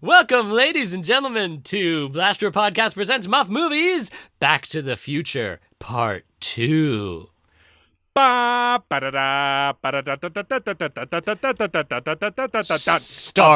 Welcome, ladies and gentlemen, to Blastropodcast presents Muffed Movies, Back to the Future, Part 2. Star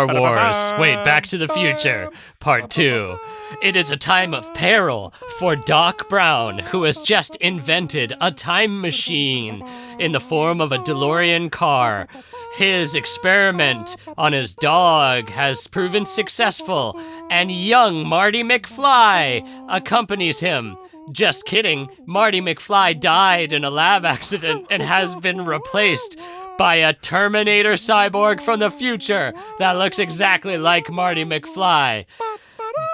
Wars. Wait, Back to the Future, Part 2. It is a time of peril for Doc Brown, who has just invented a time machine in the form of a DeLorean car. His experiment on his dog has proven successful, and young Marty McFly accompanies him. Just kidding, Marty McFly died in a lab accident and has been replaced by a Terminator cyborg from the future that looks exactly like Marty McFly.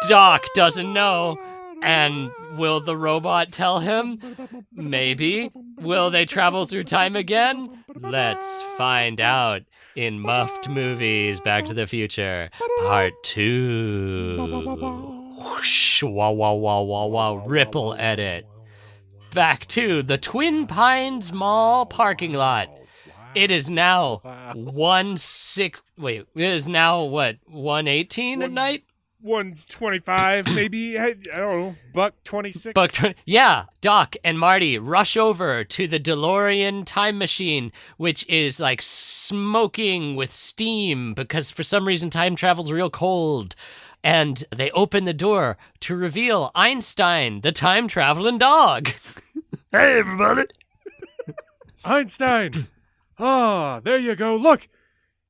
Doc doesn't know, and will the robot tell him? Maybe. Will they travel through time again? Let's find out in Muffed Movies, Back to the Future, Part 2. Whoosh, wow, wow, wow, wow, wow, ripple edit. Back to the Twin Pines Mall parking lot. It is now 1:18 at night? 1:25, maybe. I don't know. $1.26. Yeah, Doc and Marty rush over to the DeLorean time machine, which is like smoking with steam because for some reason time travel's real cold. And they open the door to reveal Einstein, the time-traveling dog. Hey, everybody. Einstein. Ah, there you go. Look,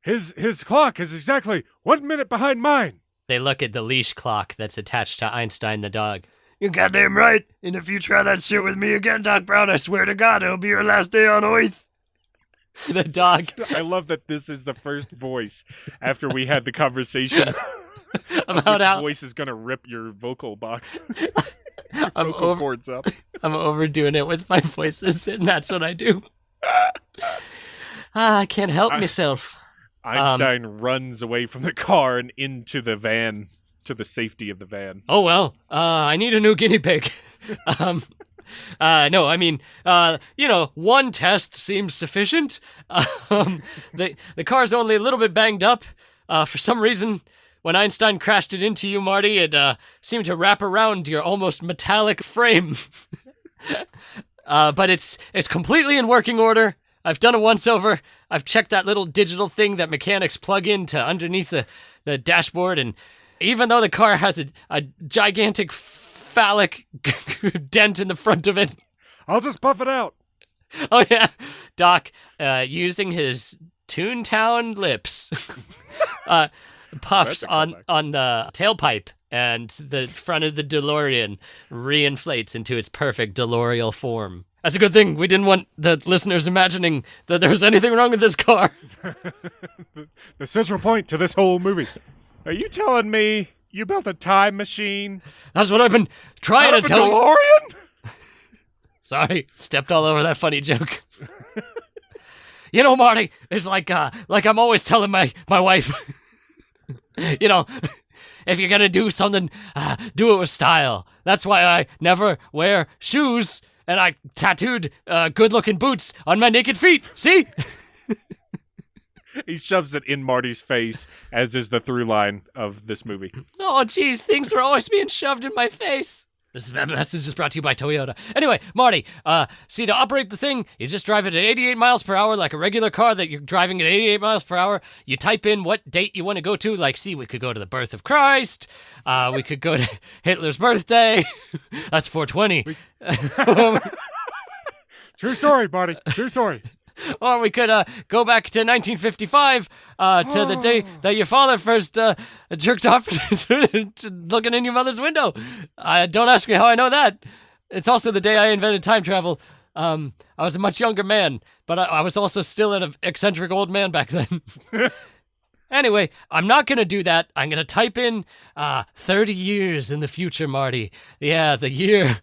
his clock is exactly 1 minute behind mine. They look at the leash clock that's attached to Einstein, the dog. You're goddamn right. And if you try that shit with me again, Doc Brown, I swear to God, it'll be your last day on Earth. The dog. I love that this is the first voice after we had the conversation. About which voice is gonna rip your vocal box. Cords up. I'm overdoing it with my voices, and that's what I do. I can't help myself. Einstein runs away from the car and into the van, to the safety of the van. Oh well, I need a new guinea pig. No, I mean, one test seems sufficient. The car's only a little bit banged up. For some reason, when Einstein crashed it into you, Marty, it seemed to wrap around your almost metallic frame. But it's completely in working order. I've done a once-over. I've checked that little digital thing that mechanics plug into underneath the dashboard, and even though the car has a gigantic phallic dent in the front of it. I'll just buff it out. Oh, yeah. Doc, using his Toontown lips, puffs on the tailpipe, and the front of the DeLorean re-inflates into its perfect DeLorean form. That's a good thing. We didn't want the listeners imagining that there was anything wrong with this car. The central point to this whole movie. Are you telling me you built a time machine? That's what I've been trying to tell you. DeLorean? Sorry, stepped all over that funny joke. You know, Marty, it's like I'm always telling my wife, if you're gonna do something, do it with style. That's why I never wear shoes, and I tattooed good-looking boots on my naked feet. See? He shoves it in Marty's face, as is the through line of this movie. Oh, geez, things are always being shoved in my face. This message is brought to you by Toyota. Anyway, Marty, see, to operate the thing, you just drive it at 88 miles per hour like a regular car that you're driving at 88 miles per hour. You type in what date you want to go to. Like, see, we could go to the birth of Christ. We could go to Hitler's birthday. That's 420. True story, Marty. True story. Or we could go back to 1955 to the day that your father first jerked off looking in your mother's window. Don't ask me how I know that. It's also the day I invented time travel. I was a much younger man, but I was also still an eccentric old man back then. Anyway, I'm not going to do that. I'm going to type in 30 years in the future, Marty. Yeah, the year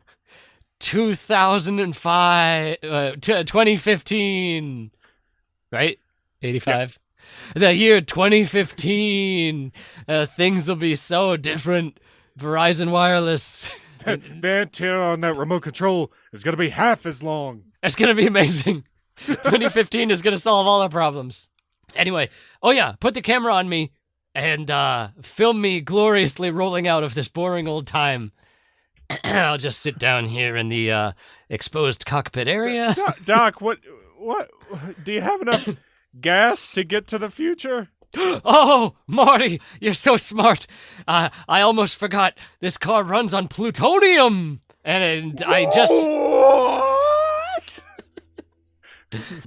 2005, 2015, right? 85. Yeah. The year 2015, things will be so different. Verizon Wireless. The antenna on that remote control is going to be half as long. It's going to be amazing. 2015 is going to solve all our problems. Anyway, oh yeah, put the camera on me. and film me gloriously rolling out of this boring old time. I'll just sit down here in the exposed cockpit area. Doc, what do you have enough gas to get to the future? Oh, Marty, you're so smart. I almost forgot this car runs on plutonium. And I just... What?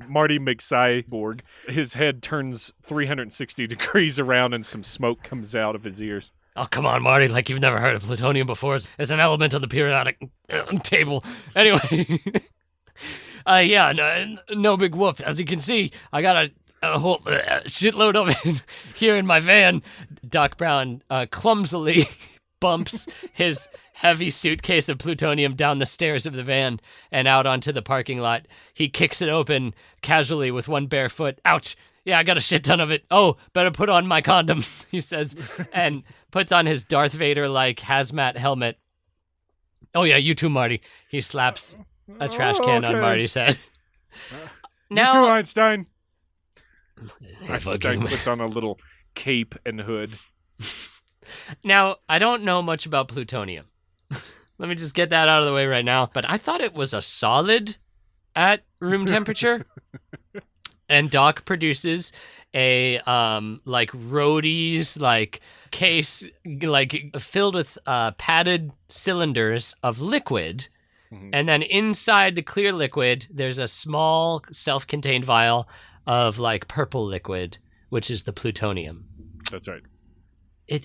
Marty McCyborg, his head turns 360 degrees around and some smoke comes out of his ears. Oh, come on, Marty, like you've never heard of plutonium before. It's an element of the periodic table. Anyway, no big whoop. As you can see, I got a whole shitload of it here in my van. Doc Brown clumsily bumps his heavy suitcase of plutonium down the stairs of the van and out onto the parking lot. He kicks it open casually with one bare foot. Ouch! Yeah, I got a shit ton of it. Oh, better put on my condom, he says, and puts on his Darth Vader-like hazmat helmet. Oh yeah, you too, Marty. He slaps a trash can on Marty's head. You too, Einstein. Einstein puts on a little cape and hood. Now, I don't know much about plutonium. Let me just get that out of the way right now. But I thought it was a solid at room temperature. And Doc produces a like roadies like case like filled with padded cylinders of liquid. Mm-hmm. And then inside the clear liquid, there's a small self-contained vial of like purple liquid, which is the plutonium. That's right.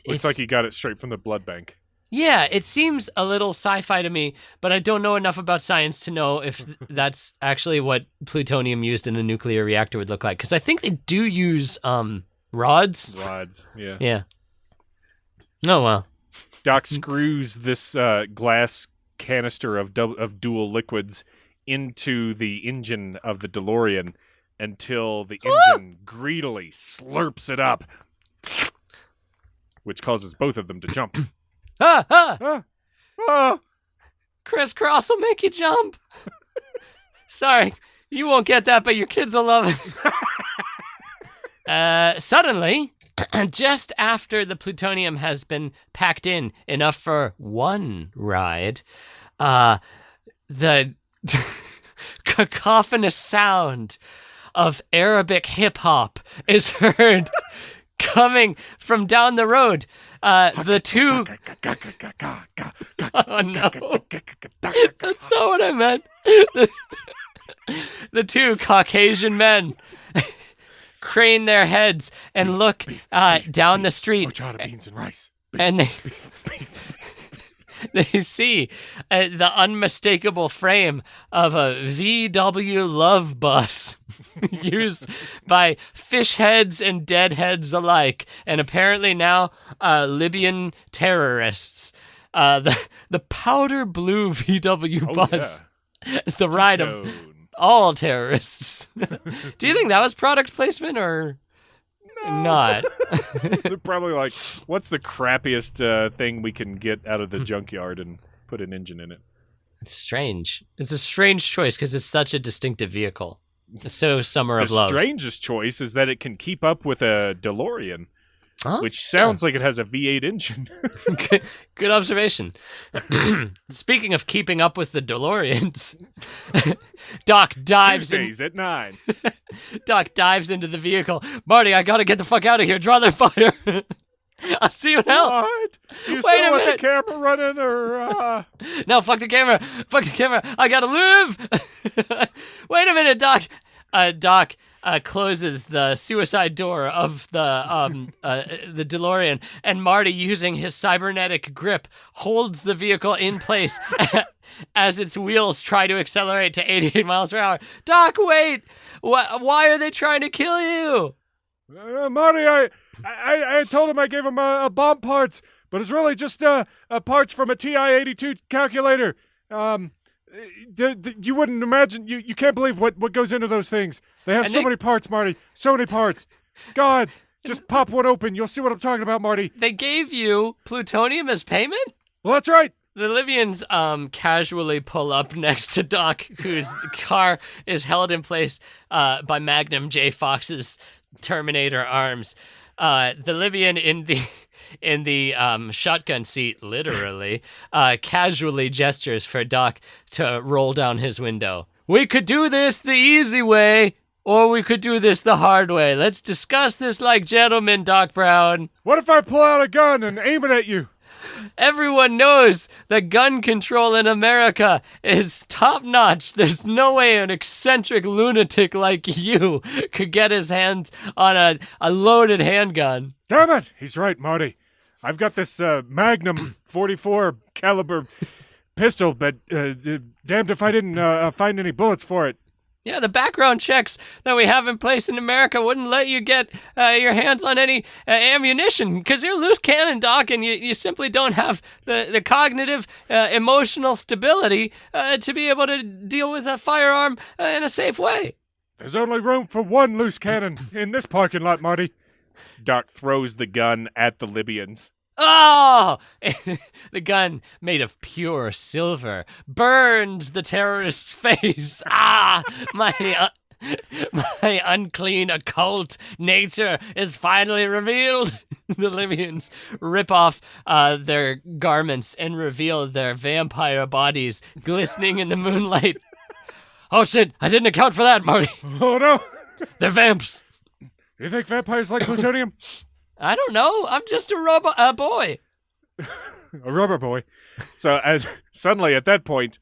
Looks like he got it straight from the blood bank. Yeah, it seems a little sci-fi to me, but I don't know enough about science to know if that's actually what plutonium used in a nuclear reactor would look like. Because I think they do use rods. Rods, yeah. Yeah. Oh, wow. Doc screws this glass canister of dual liquids into the engine of the DeLorean until the engine greedily slurps it up, which causes both of them to jump. Crisscross will make you jump. Sorry, you won't get that, but your kids will love it. Suddenly, just after the plutonium has been packed in enough for one ride, the cacophonous sound of Arabic hip-hop is heard coming from down the road. The two... Oh, no. That's not what I meant. The two Caucasian men crane their heads and look down the street. Horchata beans and rice. And they see the unmistakable frame of a VW Love bus used by fish heads and dead heads alike, and apparently now Libyan terrorists. The powder blue VW bus, the ride of all terrorists. Do you think that was product placement or not? They're probably like, what's the crappiest thing we can get out of the junkyard and put an engine in it? It's strange. It's a strange choice because it's such a distinctive vehicle. It's so summer of love. The strangest choice is that it can keep up with a DeLorean, which sounds like it has a V8 engine. Good observation. Speaking of keeping up with the DeLoreans, Doc dives Tuesdays at 9. Doc dives into the vehicle. Marty, I gotta get the fuck out of here. Draw their fire. I'll see you in hell. What? You still want the camera running or... No, fuck the camera. Fuck the camera. I gotta live. Wait a minute, Doc. Doc closes the suicide door of the DeLorean, and Marty, using his cybernetic grip, holds the vehicle in place as its wheels try to accelerate to 88 miles per hour. Doc, wait! Why are they trying to kill you? Marty, I told him I gave him bomb parts, but it's really just parts from a TI-82 calculator. You wouldn't imagine, you can't believe what goes into those things. They have so many parts, Marty. So many parts. God, just pop one open. You'll see what I'm talking about, Marty. They gave you plutonium as payment? Well, that's right. The Libyans casually pull up next to Doc, whose car is held in place by Magnum J. Fox's Terminator arms. The Libyan in the shotgun seat, literally, casually gestures for Doc to roll down his window. We could do this the easy way, or we could do this the hard way. Let's discuss this like gentlemen, Doc Brown. What if I pull out a gun and aim it at you? Everyone knows that gun control in America is top-notch. There's no way an eccentric lunatic like you could get his hands on a loaded handgun. Damn it! He's right, Marty. I've got this Magnum 44 caliber pistol, but damned if I didn't find any bullets for it. Yeah, the background checks that we have in place in America wouldn't let you get your hands on any ammunition because you're loose cannon, Doc, and you simply don't have the cognitive, emotional stability to be able to deal with a firearm in a safe way. There's only room for one loose cannon in this parking lot, Marty. Doc throws the gun at the Libyans. Oh! The gun, made of pure silver, burns the terrorist's face. Ah! My unclean occult nature is finally revealed. The Libyans rip off their garments and reveal their vampire bodies glistening in the moonlight. Oh shit, I didn't account for that, Marty. Oh no! They're vamps. You think vampires like plutonium? I don't know. I'm just a boy. A rubber boy. So suddenly at that point,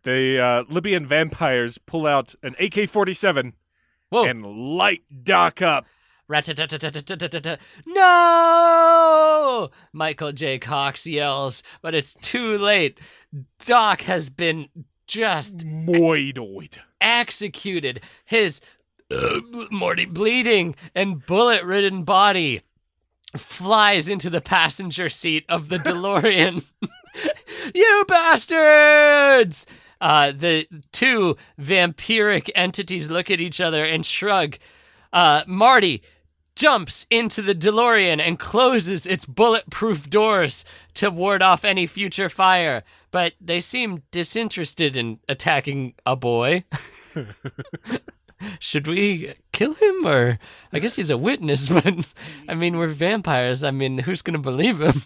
the Libyan vampires pull out an AK-47 Whoa. and light Doc up. Rat-a-tat-tat-tat-tat-tat-tat. No! Michael J. Cox yells, but it's too late. Doc has been just Moidoid. executed. His Morty bleeding and bullet-ridden body flies into the passenger seat of the DeLorean. You bastards! The two vampiric entities look at each other and shrug. Marty jumps into the DeLorean and closes its bulletproof doors to ward off any future fire, but they seem disinterested in attacking a boy. Should we kill him? Or I guess he's a witness, but I mean, we're vampires. I mean, who's going to believe him?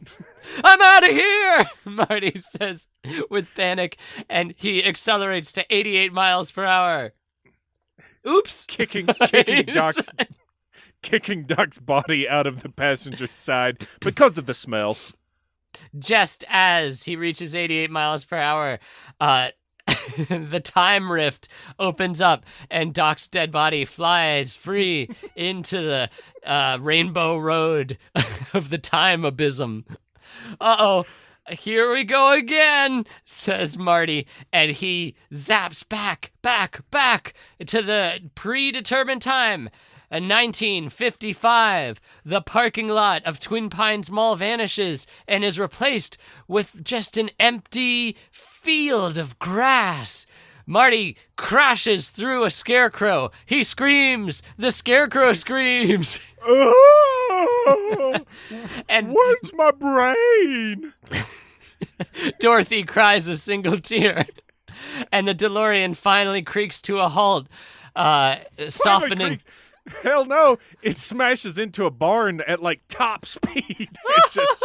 I'm out of here, Marty says with panic, and he accelerates to 88 miles per hour. Oops. Kicking Doc's body out of the passenger side because of the smell. Just as he reaches 88 miles per hour, the time rift opens up and Doc's dead body flies free into the rainbow road of the time abysm. Uh-oh, here we go again, says Marty, and he zaps back to the predetermined time. In 1955, the parking lot of Twin Pines Mall vanishes and is replaced with just an empty field of grass. Marty crashes through a scarecrow. He screams. The scarecrow screams. Oh, And where's my brain? Dorothy cries a single tear. And the DeLorean finally creaks to a halt, softening. Hell no! It smashes into a barn at like top speed. It just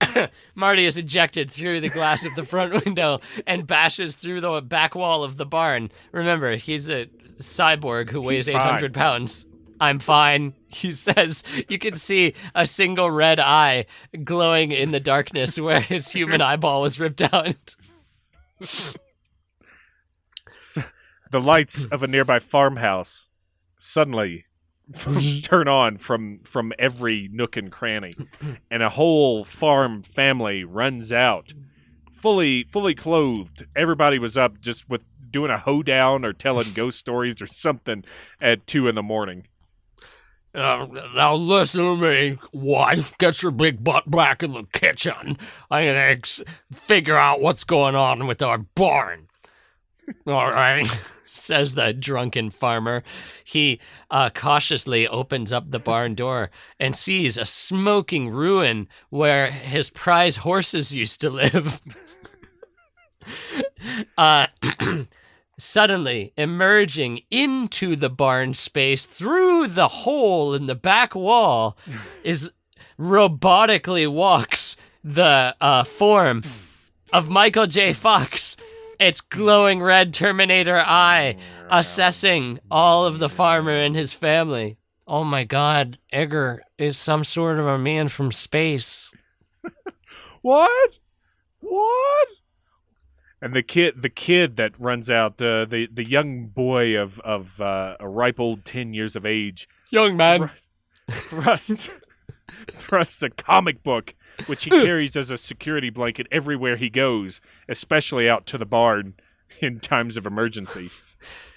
stops. Marty is ejected through the glass of the front window and bashes through the back wall of the barn. Remember, he's a cyborg who weighs 800 pounds. I'm fine, he says. You can see a single red eye glowing in the darkness where his human eyeball was ripped out. The lights of a nearby farmhouse suddenly turn on from every nook and cranny, and a whole farm family runs out, fully clothed. Everybody was up just with doing a hoedown or telling ghost stories or something at 2 a.m. Now listen to me, wife. Get your big butt back in the kitchen. I'm gonna figure out what's going on with our barn. All right, says the drunken farmer. He cautiously opens up the barn door and sees a smoking ruin where his prize horses used to live. Suddenly, emerging into the barn space through the hole in the back wall, is robotically walks the form of Michael J. Fox. Its glowing red Terminator eye, assessing all of the farmer and his family. Oh my God, Edgar is some sort of a man from space. What? And the kid that runs out, the young boy of a ripe old 10 years of age, Young man. thrusts a comic book, which he carries as a security blanket everywhere he goes, especially out to the barn in times of emergency,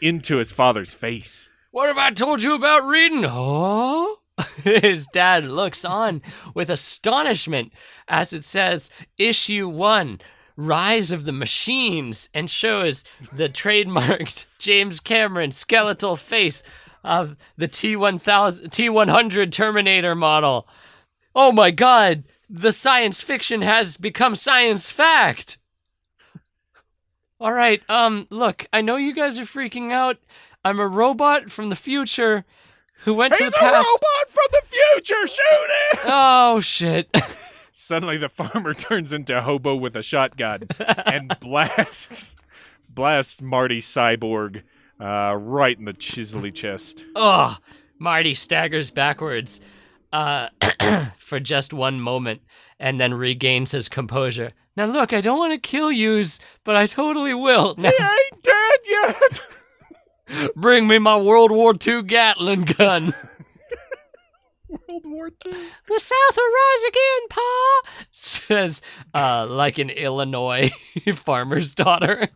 into his father's face. What have I told you about reading? Oh? His dad looks on with astonishment as it says, Issue 1, Rise of the Machines, and shows the trademarked James Cameron skeletal face of the T100 Terminator model. Oh my God, the science fiction has become science fact. All right, look, I know you guys are freaking out. I'm a robot from the future who went to the past. He's a robot from the future, shoot it! Oh, shit. Suddenly the farmer turns into a hobo with a shotgun and blasts Marty Cyborg right in the chiselly chest. Oh, Marty staggers backwards for just one moment and then regains his composure. Now look, I don't want to kill yous, but I totally will. Now, He ain't dead yet! bring me my World War II Gatling gun. World War II. The South will rise again, Pa, says like an Illinois farmer's daughter.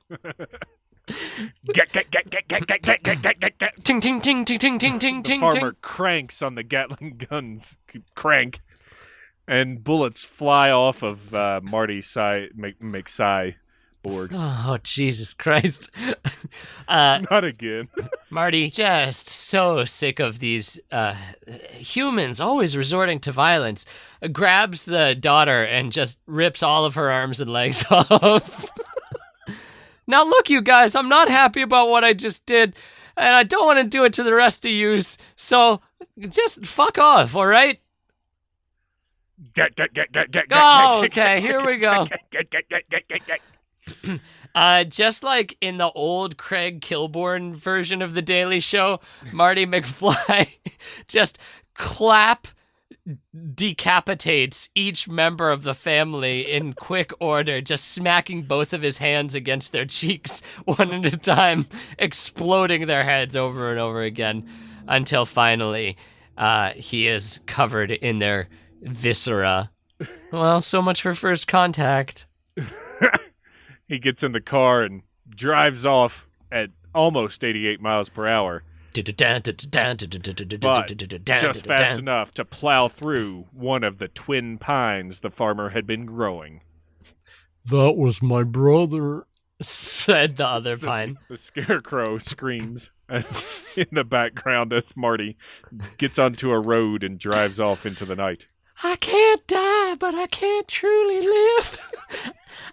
Get. Ting, ting, ting, ting, ting, ting, ting, The ting, farmer ting. cranks on the Gatling guns. Crank. And bullets fly off of Marty McCyborg. Oh, Jesus Christ. Not again. Marty, just so sick of these humans always resorting to violence, grabs the daughter and just rips all of her arms and legs off. Now look, you guys, I'm not happy about what I just did, and I don't want to do it to the rest of yous, so just fuck off, all right? Oh, okay, here we go. Just like in the old Craig Kilborn version of The Daily Show, Marty McFly just decapitates each member of the family in quick order, just smacking both of his hands against their cheeks one at a time, exploding their heads over and over again until finally he is covered in their viscera. Well, so much for first contact. He gets in the car and drives off at almost 88 miles per hour. But just fast enough to plow through one of the twin pines the farmer had been growing. That was my brother. Said the other pine. The scarecrow screams in the background as Marty gets onto a road and drives off into the night. I can't die, but I can't truly live.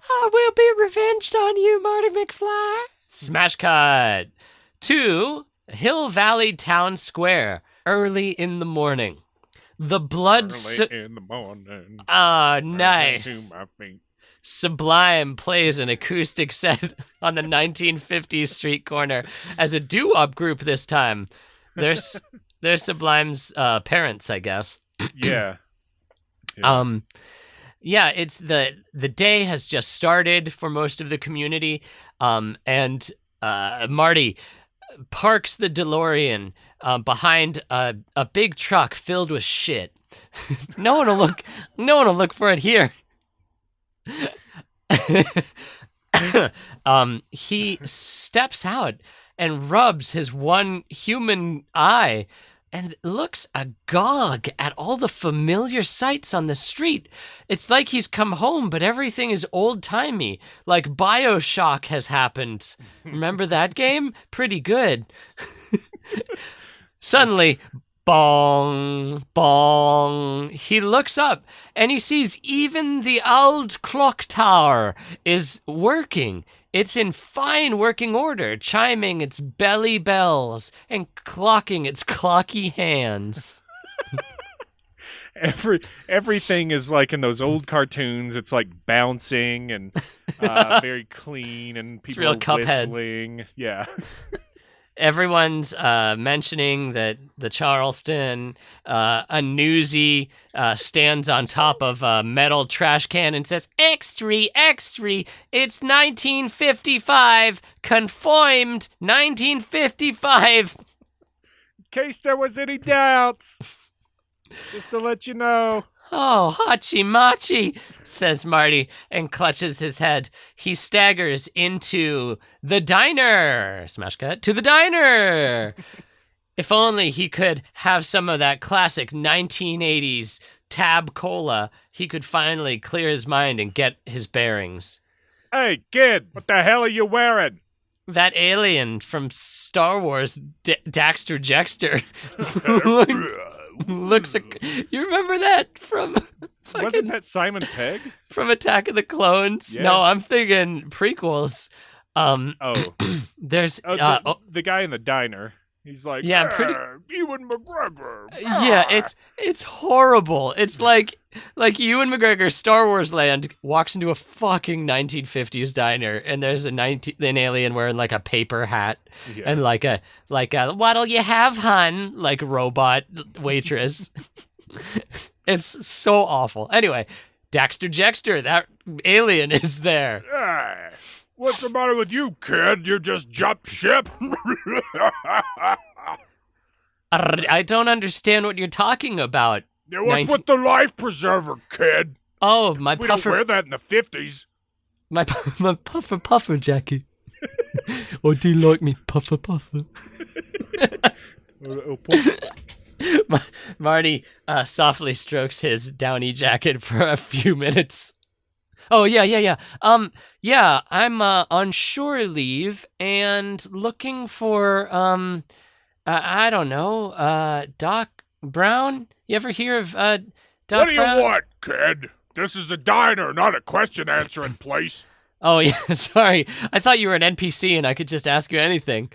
I will be revenged on you, Marty McFly. Smash cut to Hill Valley Town Square, early in the morning. The blood... in the morning. Ah, nice. To my feet. Sublime plays an acoustic set on the 1950s street corner as a doo-wop group this time. They're Sublime's parents, I guess. Yeah. Yeah, it's the day has just started for most of the community, and Marty parks the DeLorean behind a big truck filled with shit. No one will look for it here. He steps out and rubs his one human eye and looks agog at all the familiar sights on the street. It's like he's come home, but everything is old-timey, like BioShock has happened. Remember that game? Pretty good. Suddenly, bong, bong. He looks up, and he sees even the old clock tower is working. It's in fine working order, chiming its belly bells and clocking its clocky hands. Everything is like in those old cartoons. It's like bouncing and very clean, and people real are Cuphead. whistling. Yeah. Everyone's mentioning that the Charleston, a newsie stands on top of a metal trash can and says, "Extra, extra, it's 1955, conformed 1955. In case there was any doubts, just to let you know. Oh, hachi machi, says Marty and clutches his head. He staggers into the diner. Smash cut to the diner. If only he could have some of that classic 1980s Tab Cola, he could finally clear his mind and get his bearings. Hey, kid, what the hell are you wearing? That alien from Star Wars, Daxter Jexter. Looks like, you remember that from Wasn't that Simon Pegg? from Attack of the Clones? Yeah. No, I'm thinking prequels. Oh, There's the guy in the diner. He's like, Yeah, pretty- Ewan McGregor. yeah, it's horrible. It's like Ewan McGregor, Star Wars land, walks into a fucking 1950s diner, and there's an alien wearing like a paper hat Yeah. and like a what'll you have, hun? Like robot waitress. It's so awful. Anyway, Daxter Jexter, that alien is there. Hey, what's the matter with you, kid? You just jumped ship? I don't understand what you're talking about. Yeah, what's with the life preserver, kid? Oh, my We don't puffer, wear that in the 50s. my puffer jacket. Or do you like me puffer? Marty softly strokes his downy jacket for a few minutes. Oh, yeah. Yeah, I'm on shore leave and looking for, I don't know, Doc Brown? You ever hear of, Doc What do you Brown? want, kid? This is a diner, not a question-answering place. Oh, yeah, sorry. I thought you were an NPC and I could just ask you anything.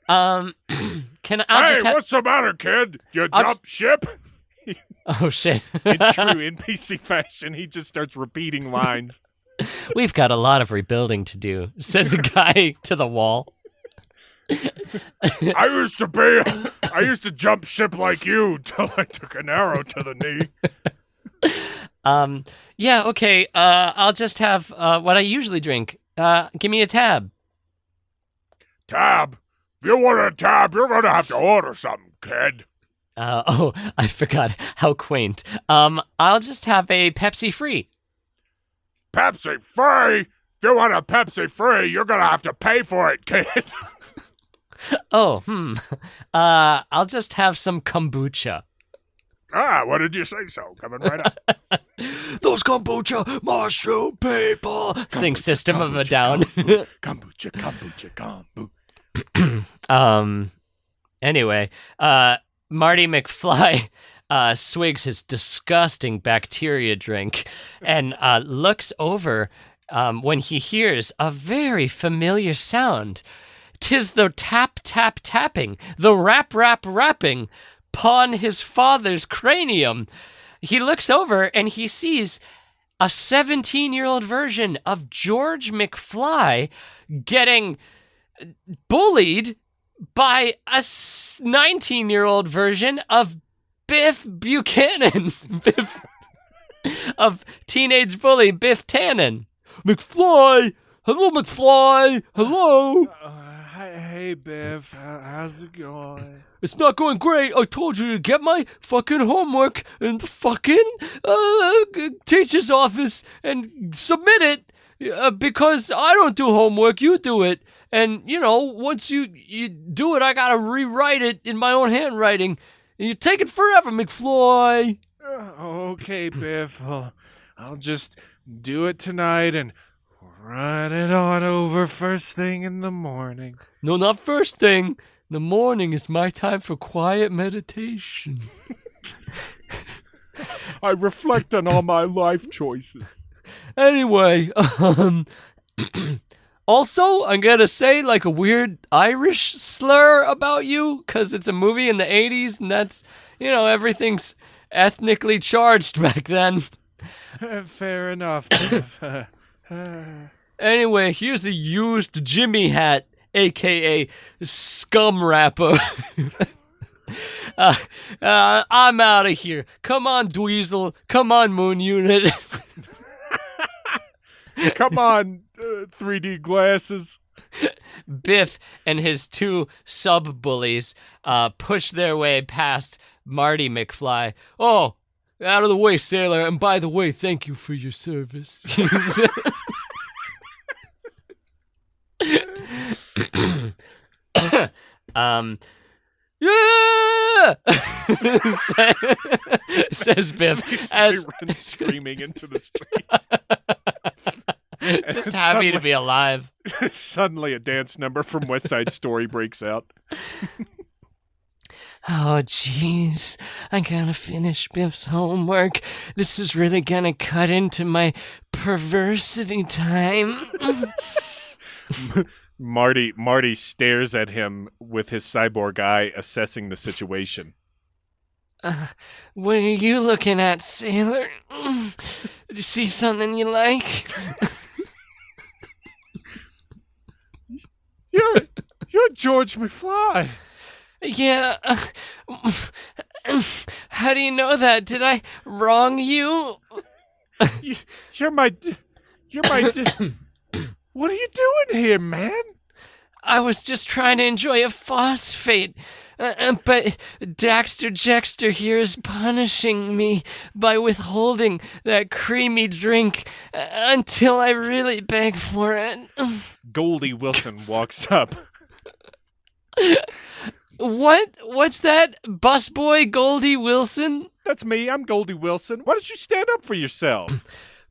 I'll just have... what's the matter, kid? You I'll jumped ship? Oh, shit. In true NPC fashion, he just starts repeating lines. We've got a lot of rebuilding to do, says a guy to the wall. I used to jump ship like you till I took an arrow to the knee. Yeah, okay, I'll just have what I usually drink. Give me a tab. Tab? If you want a tab, you're gonna have to order something, kid. Oh, I forgot. How quaint. I'll just have a Pepsi free. Pepsi free? If you want a Pepsi free, you're gonna have to pay for it, kid. Oh, I'll just have some kombucha. What did you say so? Coming right up. Those kombucha mushroom people. Sing System of a Down. Kombucha. Anyway, Marty McFly swigs his disgusting bacteria drink and looks over when he hears a very familiar sound. 'Tis the tap, tap, tapping, the rap, rap, rapping upon his father's cranium. He looks over and he sees a 17-year-old version of George McFly getting bullied by a 19-year-old version of Biff Buchanan. Of teenage bully Biff Tannen. McFly! Hello, McFly! Hello! Hey, Biff. How's it going? It's not going great. I told you to get my fucking homework in the fucking teacher's office and submit it because I don't do homework. You do it. And, you know, once you do it, I gotta rewrite it in my own handwriting. And you take it forever, McFly. Okay, Biff. I'll just do it tonight and write it on over first thing in the morning. No, not first thing. The morning is my time for quiet meditation. I reflect on all my life choices. Anyway, Also, I'm gonna say like a weird Irish slur about you, because it's a movie in the 80s, and that's, everything's ethnically charged back then. Fair enough. Anyway, here's a used Jimmy hat, a.k.a. Scum Rapper. I'm out of here. Come on, Dweezil. Come on, Moon Unit. Come on, 3D glasses. Biff and his two sub-bullies push their way past Marty McFly. Oh, out of the way, sailor. And by the way, thank you for your service. Yeah! says Biff as he runs screaming into the street. Just happy to be alive. Suddenly a dance number from West Side Story breaks out. Oh, jeez. I gotta finish Biff's homework. This is really gonna cut into my perversity time. Marty stares at him with his cyborg eye, assessing the situation. What are you looking at, sailor? Did you see something you like? You're George McFly. Yeah. How do you know that? Did I wrong you? You're my. What are you doing here, man? I was just trying to enjoy a phosphate, but Daxter Jexter here is punishing me by withholding that creamy drink until I really beg for it. Goldie Wilson walks up. What's that? Busboy Goldie Wilson? That's me. I'm Goldie Wilson. Why don't you stand up for yourself?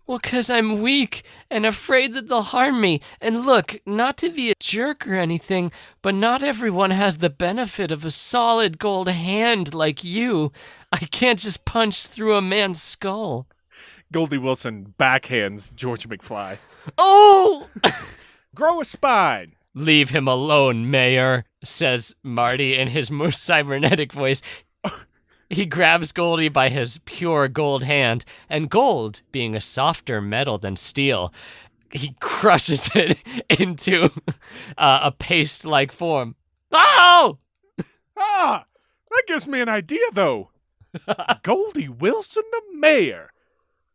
Well, 'cause I'm weak and afraid that they'll harm me. And look, not to be a jerk or anything, but not everyone has the benefit of a solid gold hand like you. I can't just punch through a man's skull. Goldie Wilson backhands George McFly. Oh! Grow a spine. Leave him alone, Mayor, says Marty in his most cybernetic voice. He grabs Goldie by his pure gold hand, and gold, being a softer metal than steel, he crushes it into a paste-like form. Oh! Ah! That gives me an idea, though. Goldie Wilson, the mayor.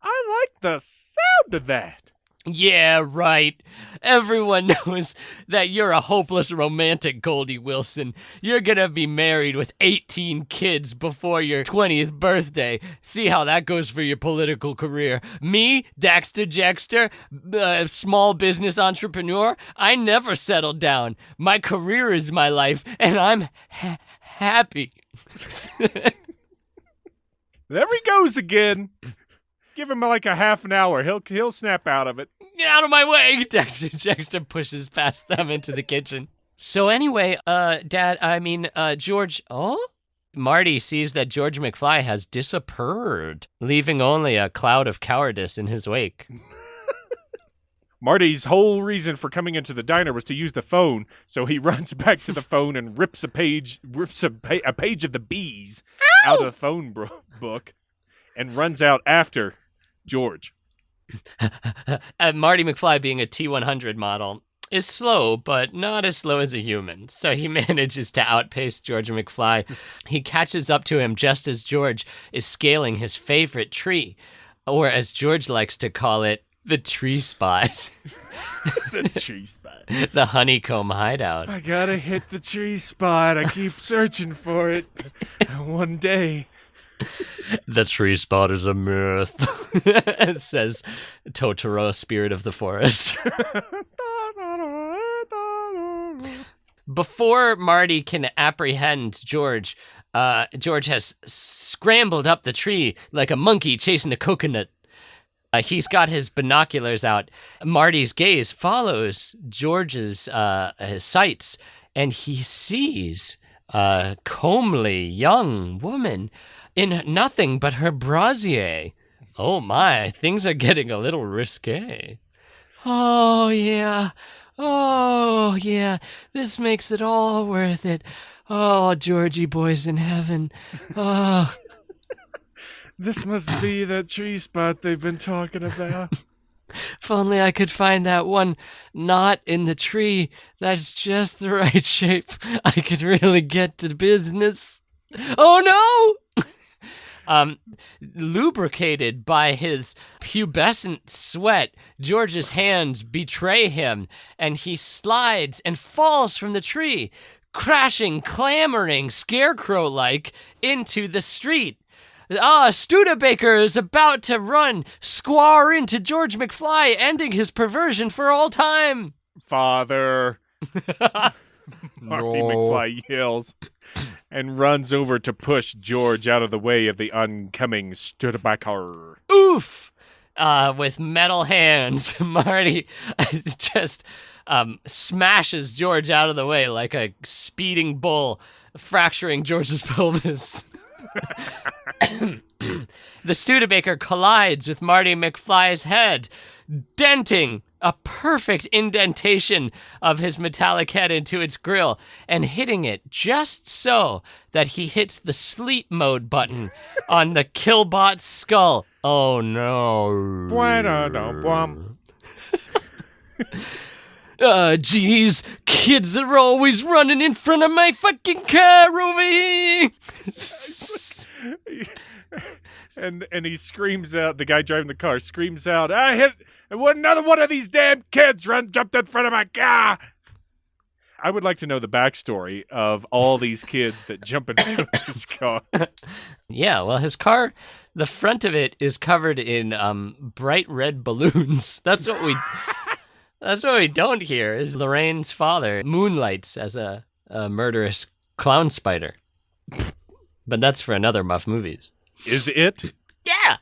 I like the sound of that. Yeah, right. Everyone knows that you're a hopeless romantic, Goldie Wilson. You're gonna be married with 18 kids before your 20th birthday. See how that goes for your political career. Me, Daxter Jexter, small business entrepreneur, I never settled down. My career is my life, and I'm happy. There he goes again. Give him like a half an hour. He'll snap out of it. Get out of my way! Dexter pushes past them into the kitchen. So anyway, George... Oh? Marty sees that George McFly has disappeared, leaving only a cloud of cowardice in his wake. Marty's whole reason for coming into the diner was to use the phone, so he runs back to the phone and rips a page of the bees out of the phone book and runs out after George. Marty McFly, being a T-100 model, is slow, but not as slow as a human. So he manages to outpace George McFly. He catches up to him just as George is scaling his favorite tree, or as George likes to call it, the tree spot. The tree spot. The honeycomb hideout. I gotta hit the tree spot. I keep searching for it. One day... The tree spot is a myth, says Totoro, spirit of the forest. Before Marty can apprehend George, George has scrambled up the tree like a monkey chasing a coconut. He's got his binoculars out. Marty's gaze follows George's his sights, and he sees a comely young woman in nothing but her brassiere. Oh my, things are getting a little risque. Oh yeah, Oh, yeah, this makes it all worth it. Oh, Georgie boy's in heaven. Oh. This must be that tree spot they've been talking about. If only I could find that one knot in the tree that's just the right shape, I could really get to business. Oh no! Lubricated by his pubescent sweat, George's hands betray him, and he slides and falls from the tree, crashing, clamoring, scarecrow-like, into the street. Studebaker is about to run, squar into George McFly, ending his perversion for all time. Father. Marty McFly yells and runs over to push George out of the way of the oncoming Studebaker. Oof! With metal hands, Marty just smashes George out of the way like a speeding bull, fracturing George's pelvis. The Studebaker collides with Marty McFly's head, denting a perfect indentation of his metallic head into its grill and hitting it just so that he hits the sleep mode button on the Killbot's skull. Oh no. Geez, kids are always running in front of my fucking car over here. And he screams out, the guy driving the car screams out, another one of these damn kids jumped in front of my car. I would like to know the backstory of all these kids that jump in front of his car. Yeah, well, his car, the front of it is covered in bright red balloons. That's what we don't hear, is Lorraine's father moonlights as a murderous clown spider. But that's for another Muffed Movies. Is it? Yeah!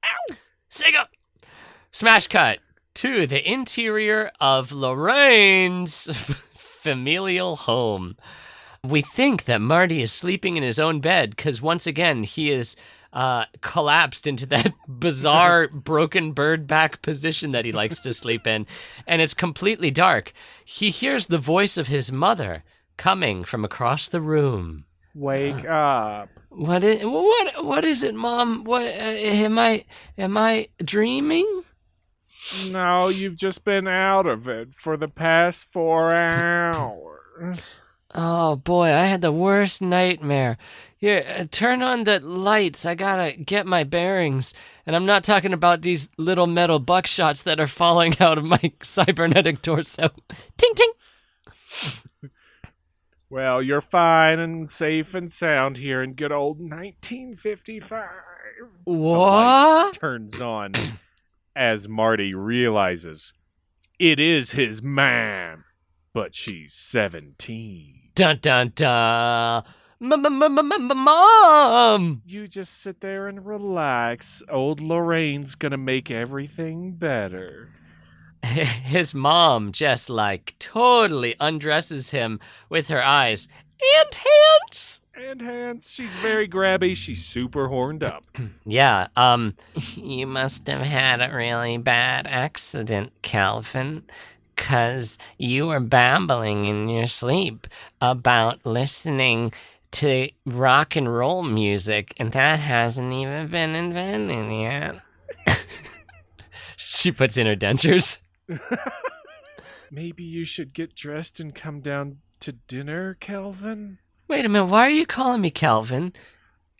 Ow! Sega! Smash cut to the interior of Lorraine's familial home. We think that Marty is sleeping in his own bed because once again he is collapsed into that bizarre broken bird back position that he likes to sleep in, and it's completely dark. He hears the voice of his mother coming from across the room. Wake up. What is it, Mom? What am I dreaming? No, you've just been out of it for the past 4 hours. Oh boy, I had the worst nightmare. Here, turn on the lights. I gotta get my bearings. And I'm not talking about these little metal buckshots that are falling out of my cybernetic torso. Ting ting. Well, you're fine and safe and sound here in good old 1955. What? The light turns on as Marty realizes it is his mom, but she's 17. Dun dun dun. Mom! You just sit there and relax. Old Lorraine's gonna make everything better. His mom just totally undresses him with her eyes and hands. And hands. She's very grabby. She's super horned up. Yeah, you must have had a really bad accident, Calvin, 'cause you were babbling in your sleep about listening to rock and roll music, and that hasn't even been invented yet. She puts in her dentures. Maybe you should get dressed and come down to dinner, Calvin? Wait a minute, why are you calling me Calvin?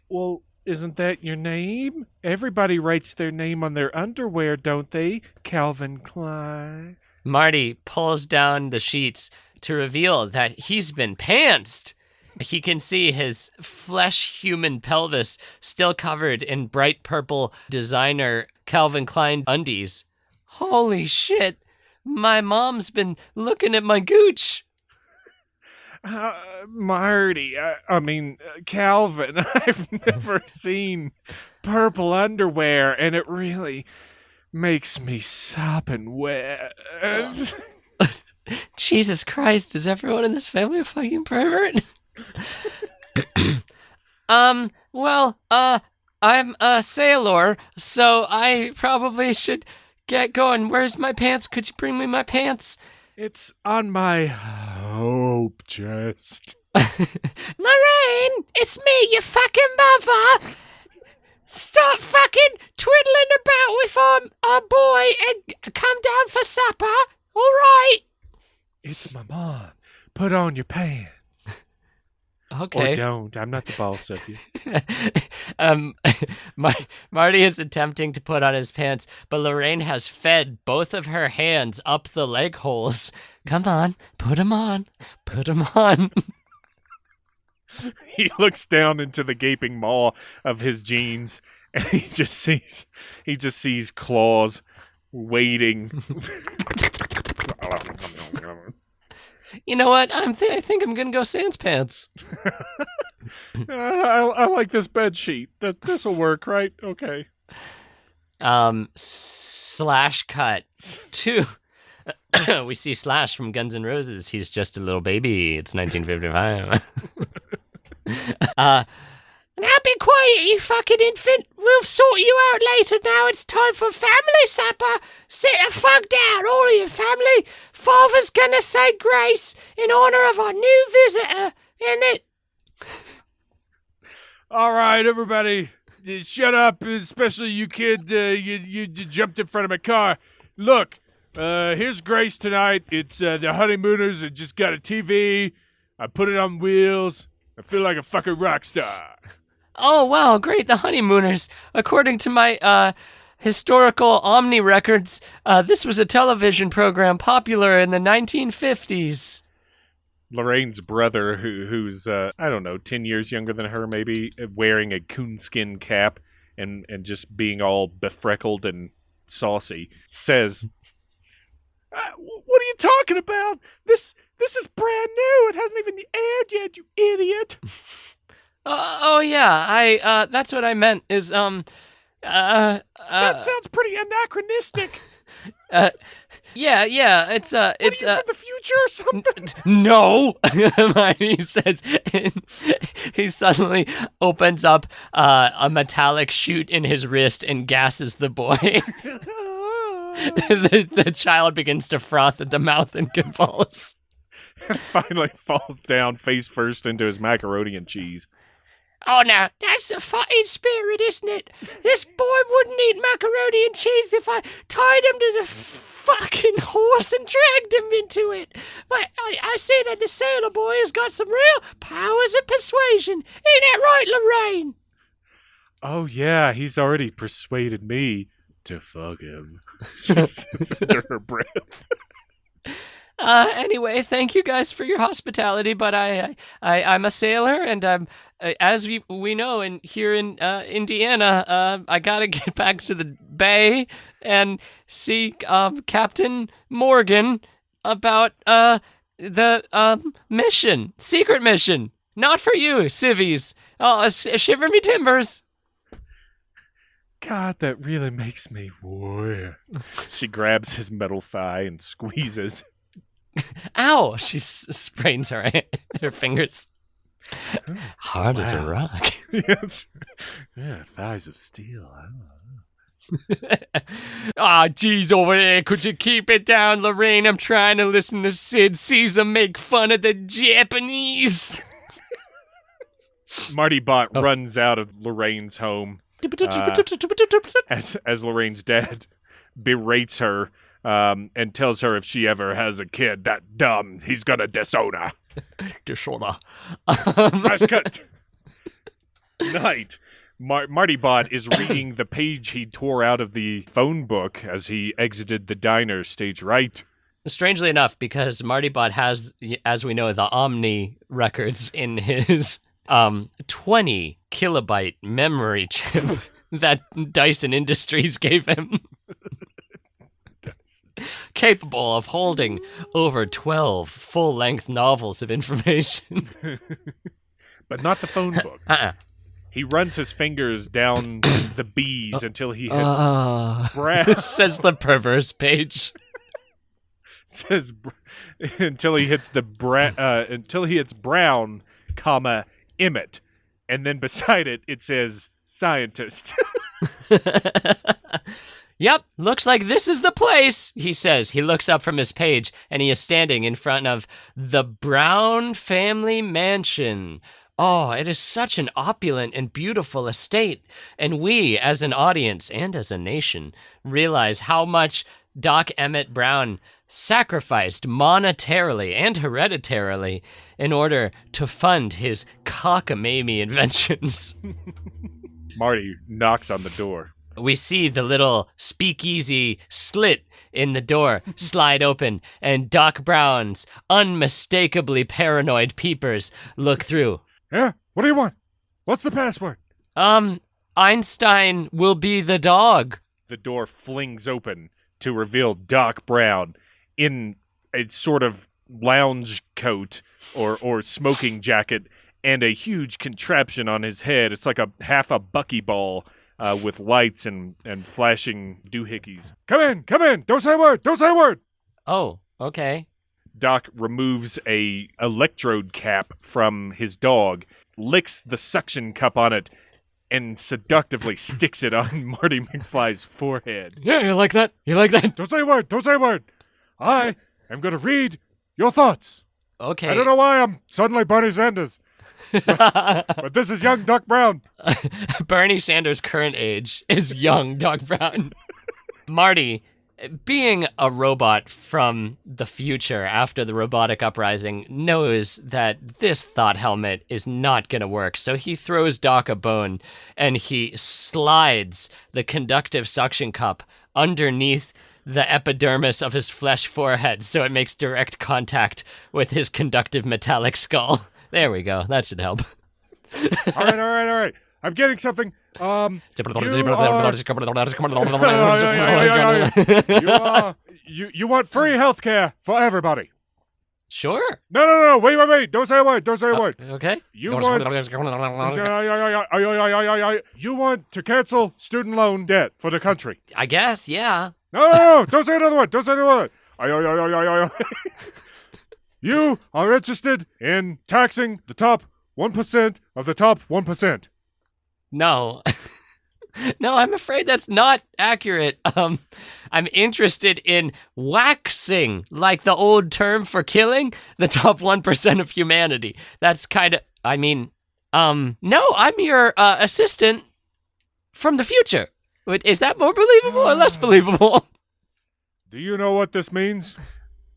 Well, isn't that your name? Everybody writes their name on their underwear, don't they? Calvin Klein. Marty pulls down the sheets to reveal that he's been pantsed. He can see his flesh-human pelvis still covered in bright purple designer Calvin Klein undies. Holy shit, my mom's been looking at my gooch. Marty, Calvin, I've never seen purple underwear, and it really makes me sopping wet. Jesus Christ, is everyone in this family a fucking pervert? I'm a sailor, so I probably should get going. Where's my pants? Could you bring me my pants? It's on my hope chest. Lorraine, it's me, your fucking mother. Stop fucking twiddling about with our boy and come down for supper. All right. It's my mom. Put on your pants. Okay. Or don't. I'm not the boss of you. Marty is attempting to put on his pants, but Lorraine has fed both of her hands up the leg holes. Come on, put them on. Put them on. He looks down into the gaping maw of his jeans, and he just sees claws waiting. You know what? I think I'm gonna go sans pants. I like this bed sheet. This will work, right? Okay. Slash cut to. We see Slash from Guns N' Roses. He's just a little baby. It's 1955. Now be quiet, you fucking infant. We'll sort you out later now. It's time for family supper. Sit the fuck down, all of your family. Father's gonna say grace in honor of our new visitor, innit? All right, everybody. Shut up, especially you kid. You jumped in front of my car. Look, here's Grace tonight. It's the honeymooners that just got a TV. I put it on wheels. I feel like a fucking rock star. Oh, wow, great, the honeymooners. According to my historical Omni records, this was a television program popular in the 1950s. Lorraine's brother, who's, 10 years younger than her, maybe, wearing a coonskin cap and just being all befreckled and saucy, says, what are you talking about? This is brand new. It hasn't even aired yet, you idiot. Yeah, that's what I meant is, that sounds pretty anachronistic. Yeah, it's What are you from the future or something? No, he says. He suddenly opens up a metallic chute in his wrist and gasses the boy. The child begins to froth at the mouth and convulse. And finally falls down face first into his macaroni and cheese. Oh, now, that's a fighting spirit, isn't it? This boy wouldn't eat macaroni and cheese if I tied him to the fucking horse and dragged him into it. But I see that the sailor boy has got some real powers of persuasion. Ain't that right, Lorraine? Oh, yeah, he's already persuaded me to fuck him. She says under her breath. Anyway, thank you guys for your hospitality, but I'm a sailor, and as we know, here in Indiana, I gotta get back to the bay and see Captain Morgan about the mission, secret mission. Not for you, civvies. Oh, shiver me timbers. God, that really makes me warm. She grabs his metal thigh and squeezes. Ow! She sprains her fingers. Hard as a rock. Yes. Yeah, thighs of steel. Geez, over there, could you keep it down, Lorraine? I'm trying to listen to Sid Caesar make fun of the Japanese. Marty Bott runs out of Lorraine's home as Lorraine's dad berates her and tells her if she ever has a kid that dumb, he's gonna disown her. Disorder. Smash cut. Night. Marty Bott is reading the page he tore out of the phone book as he exited the diner, stage right. Strangely enough, because Marty Bott has, as we know, the Omni records in his 20 kilobyte memory chip that Dyson Industries gave him. Capable of holding over 12 full-length novels of information. But not the phone book. He runs his fingers down the B's until he hits brass. Says the perverse page. Says until he hits until he hits brown, comma, Emmett. And then beside it, it says scientist. Yep, looks like this is the place, he says. He looks up from his page, and he is standing in front of the Brown family mansion. Oh, it is such an opulent and beautiful estate, and we, as an audience and as a nation, realize how much Doc Emmett Brown sacrificed monetarily and hereditarily in order to fund his cockamamie inventions. Marty knocks on the door. We see the little speakeasy slit in the door slide open, and Doc Brown's unmistakably paranoid peepers look through. Yeah? What do you want? What's the password? Einstein will be the dog. The door flings open to reveal Doc Brown in a sort of lounge coat or smoking jacket and a huge contraption on his head. It's like half a buckyball with lights and flashing doohickeys. Come in! Don't say a word! Oh, okay. Doc removes a electrode cap from his dog, licks the suction cup on it, and seductively sticks it on Marty McFly's forehead. Yeah, you like that? Don't say a word! I am going to read your thoughts. Okay. I don't know why I'm suddenly Bernie Sanders. But this is young Doc Brown. Bernie Sanders' current age is young Doc Brown. Marty, being a robot from the future after the robotic uprising, knows that this thought helmet is not going to work. So he throws Doc a bone and he slides the conductive suction cup underneath the epidermis of his flesh forehead so it makes direct contact with his conductive metallic skull. There we go. That should help. All right. I'm getting something. You want free healthcare for everybody. Sure. No. Wait. Don't say a word. Okay. You want to cancel student loan debt for the country. I guess, yeah. No. Don't say another word. You are interested in taxing the top 1% of the top 1%. No. No, I'm afraid that's not accurate. I'm interested in waxing, like the old term for killing, the top 1% of humanity. That's kind of, no, I'm your assistant from the future. Is that more believable or less believable? Do you know what this means?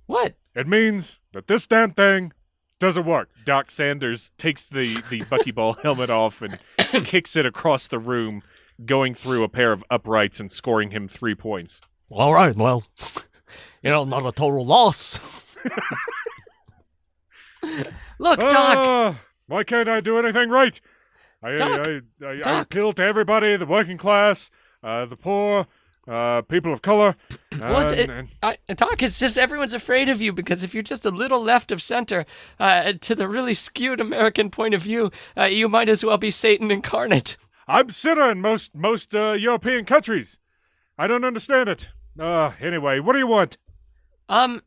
What? It means that this damn thing doesn't work. Doc Sanders takes the buckyball helmet off and kicks it across the room, going through a pair of uprights and scoring him 3 points. All right, well, not a total loss. Look, Doc. Why can't I do anything right? I appeal to everybody, the working class, the poor, people of color. Doc, it's just everyone's afraid of you because if you're just a little left of center to the really skewed American point of view, you might as well be Satan incarnate. I'm center in most European countries. I don't understand it. Anyway, what do you want?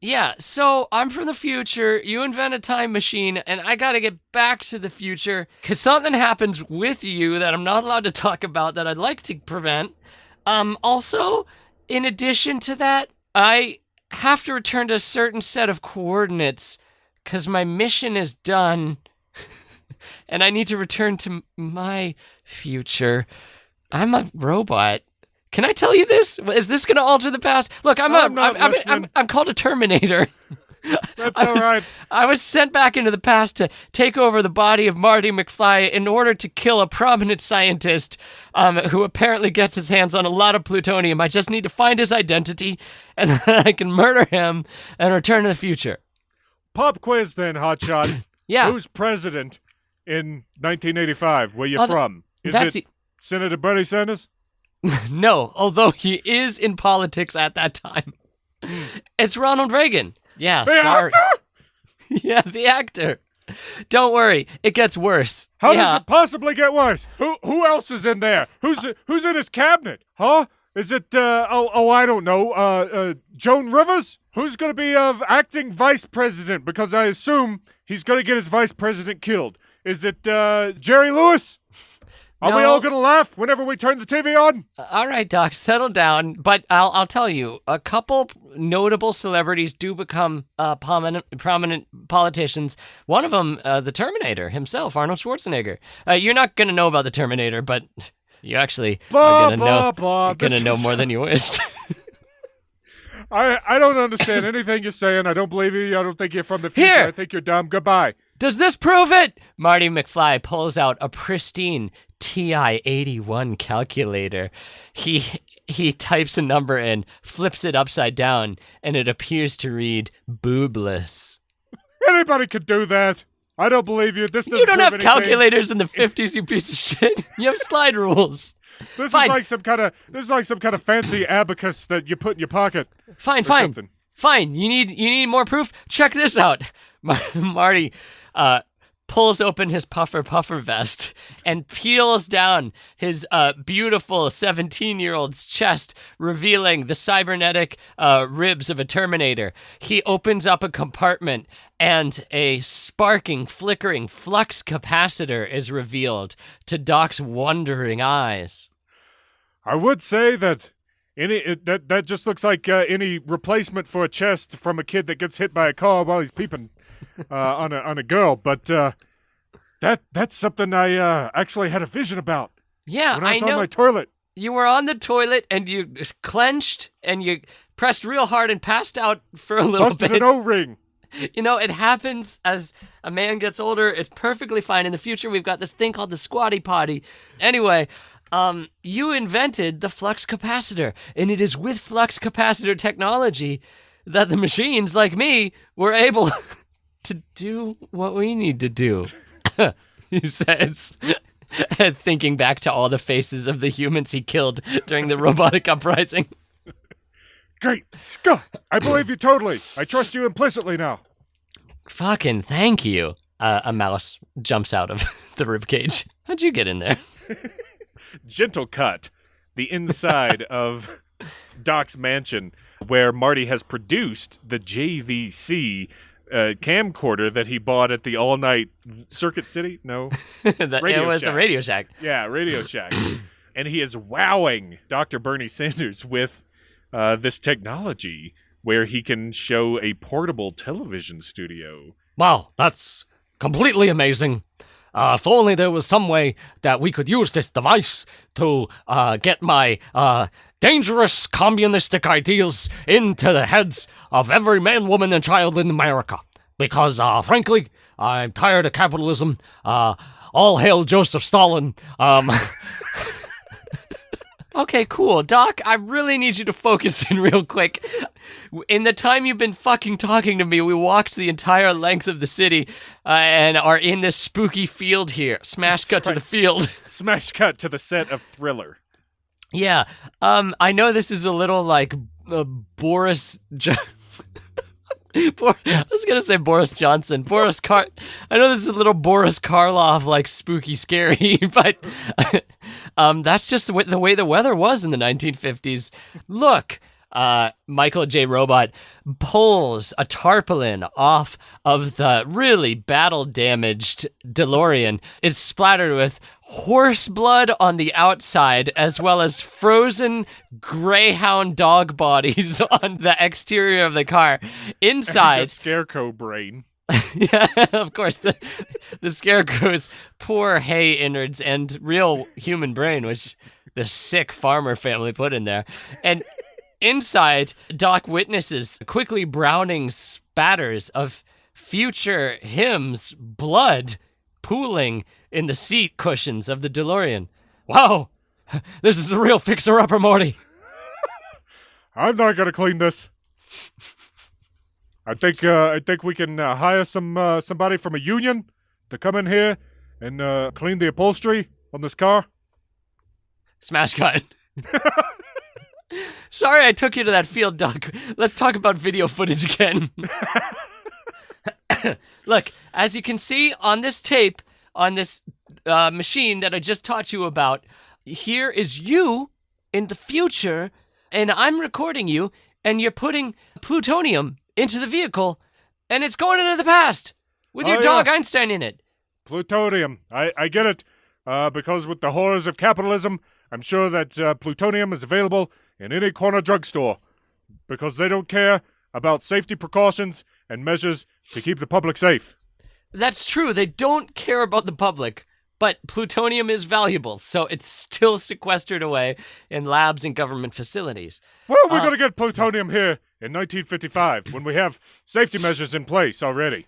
Yeah, so I'm from the future, you invent a time machine, and I gotta get back to the future, because something happens with you that I'm not allowed to talk about that I'd like to prevent. Also, in addition to that, I have to return to a certain set of coordinates, because my mission is done, and I need to return to my future. I'm a robot. Can I tell you this? Is this going to alter the past? Look, I'm called a Terminator. That's all right. I was sent back into the past to take over the body of Marty McFly in order to kill a prominent scientist who apparently gets his hands on a lot of plutonium. I just need to find his identity, and then I can murder him and return to the future. Pop quiz then, hotshot. Yeah. Who's president in 1985? Where you from? Is it Senator Bernie Sanders? No, although he is in politics at that time. It's Ronald Reagan. Yeah, sorry. Actor? Yeah, the actor. Don't worry, it gets worse. How does it possibly get worse? Who else is in there? Who's in his cabinet? Huh? Is it I don't know. Joan Rivers? Who's going to be acting vice president? Because I assume he's going to get his vice president killed. Is it Jerry Lewis? Are we all gonna laugh whenever we turn the TV on? All right, Doc, settle down. But I'll tell you, a couple notable celebrities do become prominent politicians. One of them, the Terminator himself, Arnold Schwarzenegger. You're not gonna know about the Terminator, but you actually are gonna know more than you wished. I don't understand anything you're saying. I don't believe you. I don't think you're from the future. Here. I think you're dumb. Goodbye. Does this prove it? Marty McFly pulls out a pristine TI-81 calculator. He types a number in, flips it upside down, and it appears to read boobless. Anybody could do that. I don't believe you. This doesn't You don't prove have anything. calculators in the 50s, you piece of shit. You have slide rules. This Fine. is like some kind of fancy abacus that you put in your pocket. Fine. You need more proof? Check this out. Marty pulls open his puffer vest and peels down his beautiful 17-year-old's chest, revealing the cybernetic ribs of a Terminator. He opens up a compartment and a sparking, flickering flux capacitor is revealed to Doc's wondering eyes. I would say that that just looks like any replacement for a chest from a kid that gets hit by a car while he's peeping on a girl, but that's something I actually had a vision about. Yeah, when I was know. on my toilet. You were on the toilet and you clenched and you pressed real hard and passed out for a little Busted bit. an O-ring. You know, it happens as a man gets older. It's perfectly fine. In the future, we've got this thing called the squatty potty. Anyway, you invented the flux capacitor, and it is with flux capacitor technology that the machines like me were able to do what we need to do, he says, thinking back to all the faces of the humans he killed during the robotic uprising. Great Scott! I believe you totally. I trust you implicitly now. Fucking thank you. A mouse jumps out of the ribcage. How'd you get in there? Gentle cut. The inside of Doc's mansion, where Marty has produced the JVC camcorder that he bought at the all-night Circuit City? No. It was Shack. a Radio Shack. Yeah, Radio Shack. And he is wowing Dr. Bernie Sanders with this technology where he can show a portable television studio. Wow, that's completely amazing. If only there was some way that we could use this device to get my dangerous communistic ideals into the heads of every man, woman, and child in America. Because, frankly, I'm tired of capitalism. All hail Joseph Stalin. Okay, cool. Doc, I really need you to focus in real quick. In the time you've been fucking talking to me, we walked the entire length of the city and are in this spooky field here. Smash cut to the field. Smash cut to the set of Thriller. Yeah. I know this is a little like Boris... I was going to say Boris Johnson. I know this is a little Boris Karloff, like spooky scary, but that's just the way the weather was in the 1950s. Look, Michael J. Robot pulls a tarpaulin off of the really battle-damaged DeLorean. It's splattered with horse blood on the outside, as well as frozen greyhound dog bodies on the exterior of the car. Inside, the scarecrow brain. yeah, of course, the scarecrow's poor hay innards and real human brain, which the sick farmer family put in there. And inside, Doc witnesses quickly browning spatters of future hymns' blood pooling in the seat cushions of the DeLorean. Wow, this is a real fixer-upper, Morty. I'm not gonna clean this. I think we can hire somebody from a union to come in here and clean the upholstery on this car. Smash cut. Sorry I took you to that field, Doc. Let's talk about video footage again. Look, as you can see on this tape, on this machine that I just taught you about, here is you in the future, and I'm recording you, and you're putting plutonium into the vehicle, and it's going into the past with your dog Einstein in it. Plutonium. I get it. because with the horrors of capitalism, I'm sure that plutonium is available in any corner drugstore, because they don't care about safety precautions and measures to keep the public safe. That's true. They don't care about the public, but plutonium is valuable, so it's still sequestered away in labs and government facilities. Well, we're going to get plutonium here in 1955 when we have safety measures in place already.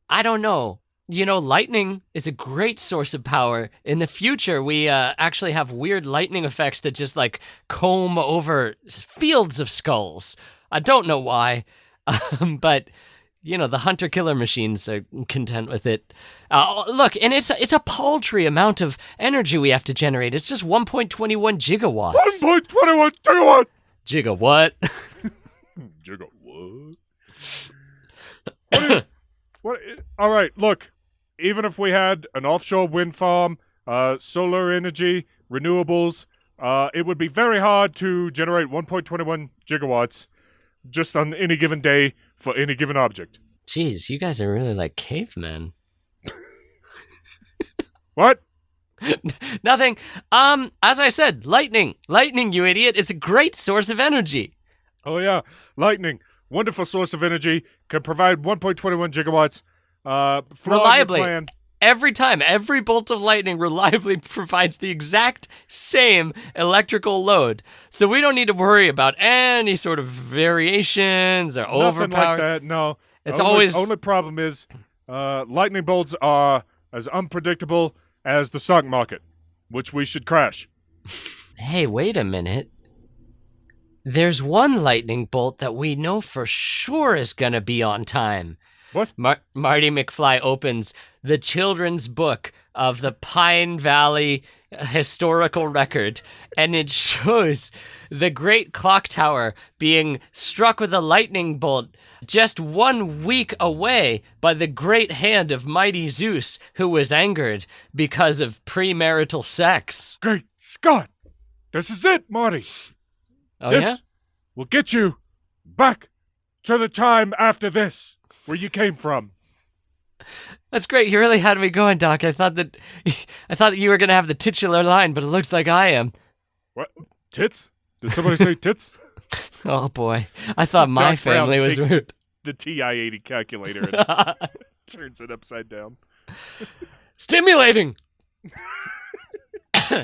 I don't know. You know, lightning is a great source of power. In the future, we actually have weird lightning effects that just, like, comb over fields of skulls. I don't know why, but, you know, the hunter-killer machines are content with it. Look, and it's a paltry amount of energy we have to generate. It's just 1.21 gigawatts. 1.21 gigawatts! Gigawatt? Gigawatt? What? All right, look. Even if we had an offshore wind farm, solar energy, renewables, it would be very hard to generate 1.21 gigawatts just on any given day for any given object. Jeez, you guys are really like cavemen. What? Nothing. As I said, lightning. Lightning, you idiot. It's a great source of energy. Oh, yeah. Lightning. Wonderful source of energy. Can provide 1.21 gigawatts. Reliably. Plan. Every time, every bolt of lightning reliably provides the exact same electrical load. So we don't need to worry about any sort of variations or Nothing overpower. like that, no. It's always... Only problem is lightning bolts are as unpredictable as the stock market, which we should crash. Hey, wait a minute. There's one lightning bolt that we know for sure is gonna be on time. What? Marty McFly opens the children's book of the Pine Valley historical record, and it shows the great clock tower being struck with a lightning bolt just 1 week away by the great hand of mighty Zeus, who was angered because of premarital sex. Great Scott! This is it, Marty! Oh, this yeah? will get you back to the time after this, where you came from. That's great. You really had me going, Doc. I thought that you were going to have the titular line, but it looks like I am. What? Tits? Did somebody say tits? Oh, boy. I thought my Doc Brown family was takes rude. the TI-80 calculator and turns it upside down. Stimulating!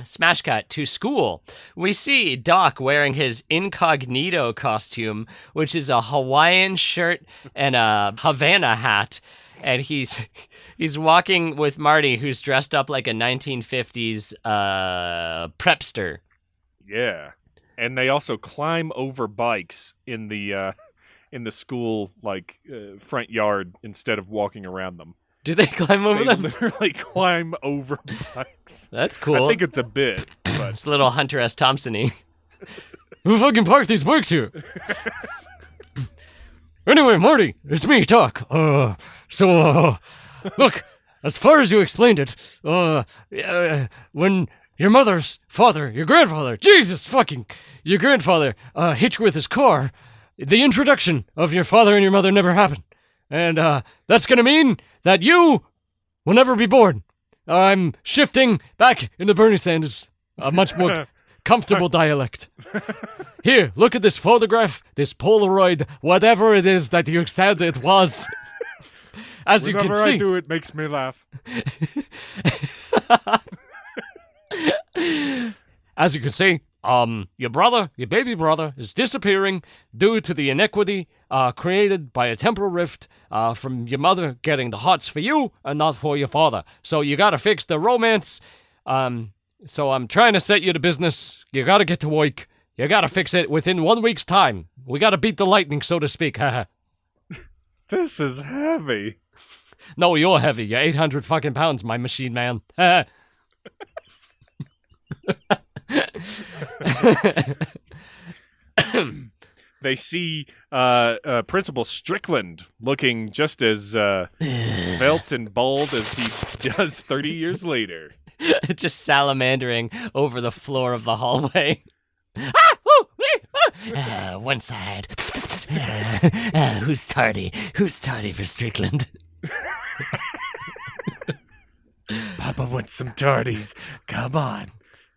Smash cut to school. We see Doc wearing his incognito costume, which is a Hawaiian shirt and a Havana hat. And he's walking with Marty, who's dressed up like a 1950s prepster. Yeah. And they also climb over bikes in the school front yard instead of walking around them. Do they climb over They them? literally climb over bikes. That's cool. I think it's a bit, but It's a little Hunter S. Thompson-y. Who fucking parked these bikes here? Anyway, Marty, it's me, Doc. Look, as far as you explained it, when your mother's father, your grandfather, your grandfather hit you with his car, the introduction of your father and your mother never happened. And that's going to mean that you will never be born. I'm shifting back into Bernie Sanders, a much more comfortable dialect. Here, look at this photograph, this Polaroid, whatever it is that you said it was. As you whenever can see, I do, it makes me laugh. as you can see, your baby brother, is disappearing due to the inequity created by a temporal rift from your mother getting the hots for you and not for your father. So you gotta fix the romance. So I'm trying to set you to business. You gotta get to work. You gotta fix it within 1 week's time. We gotta beat the lightning, so to speak. This is heavy. No, you're heavy. You're 800 fucking pounds, my machine man. They see Principal Strickland looking just as svelte and bald as he does 30 years later. Just salamandering over the floor of the hallway. One side. Who's tardy? Who's tardy for Strickland? Papa want some tardies. Come on.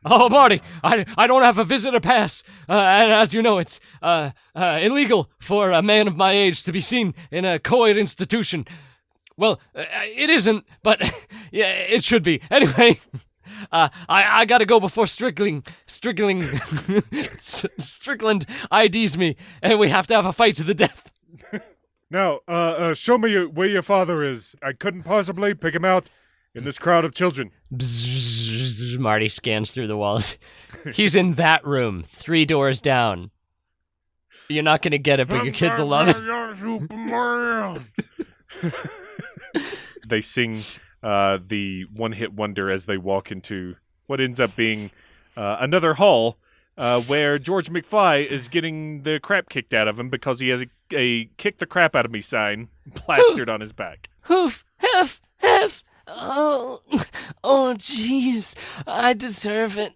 Oh, Marty, I don't have a visitor pass, and as you know, it's illegal for a man of my age to be seen in a co-ed institution. Well, it isn't, but yeah, it should be. Anyway, I gotta go before Strickland IDs me, and we have to have a fight to the death. Now, show me where your father is. I couldn't possibly pick him out in this crowd of children. Bzzz, Marty scans through the walls. He's in that room, 3 doors down. You're not gonna get it, but your kids will love it. They sing the one-hit wonder as they walk into what ends up being another hall where George McFly is getting the crap kicked out of him because he has a kick the crap out of me sign plastered on his back. Hoof, hef, hef. Oh, jeez, I deserve it.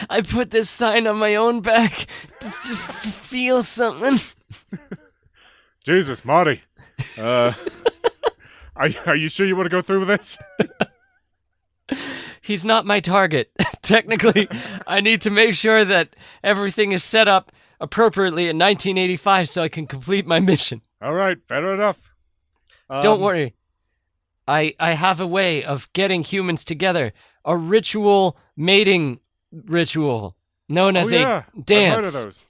I put this sign on my own back just to feel something. Jesus, Marty. Are you sure you want to go through with this? He's not my target. Technically, I need to make sure that everything is set up appropriately in 1985 so I can complete my mission. All right, fair enough. Don't worry. I have a way of getting humans together. A ritual mating ritual known as a dance. I've heard of those.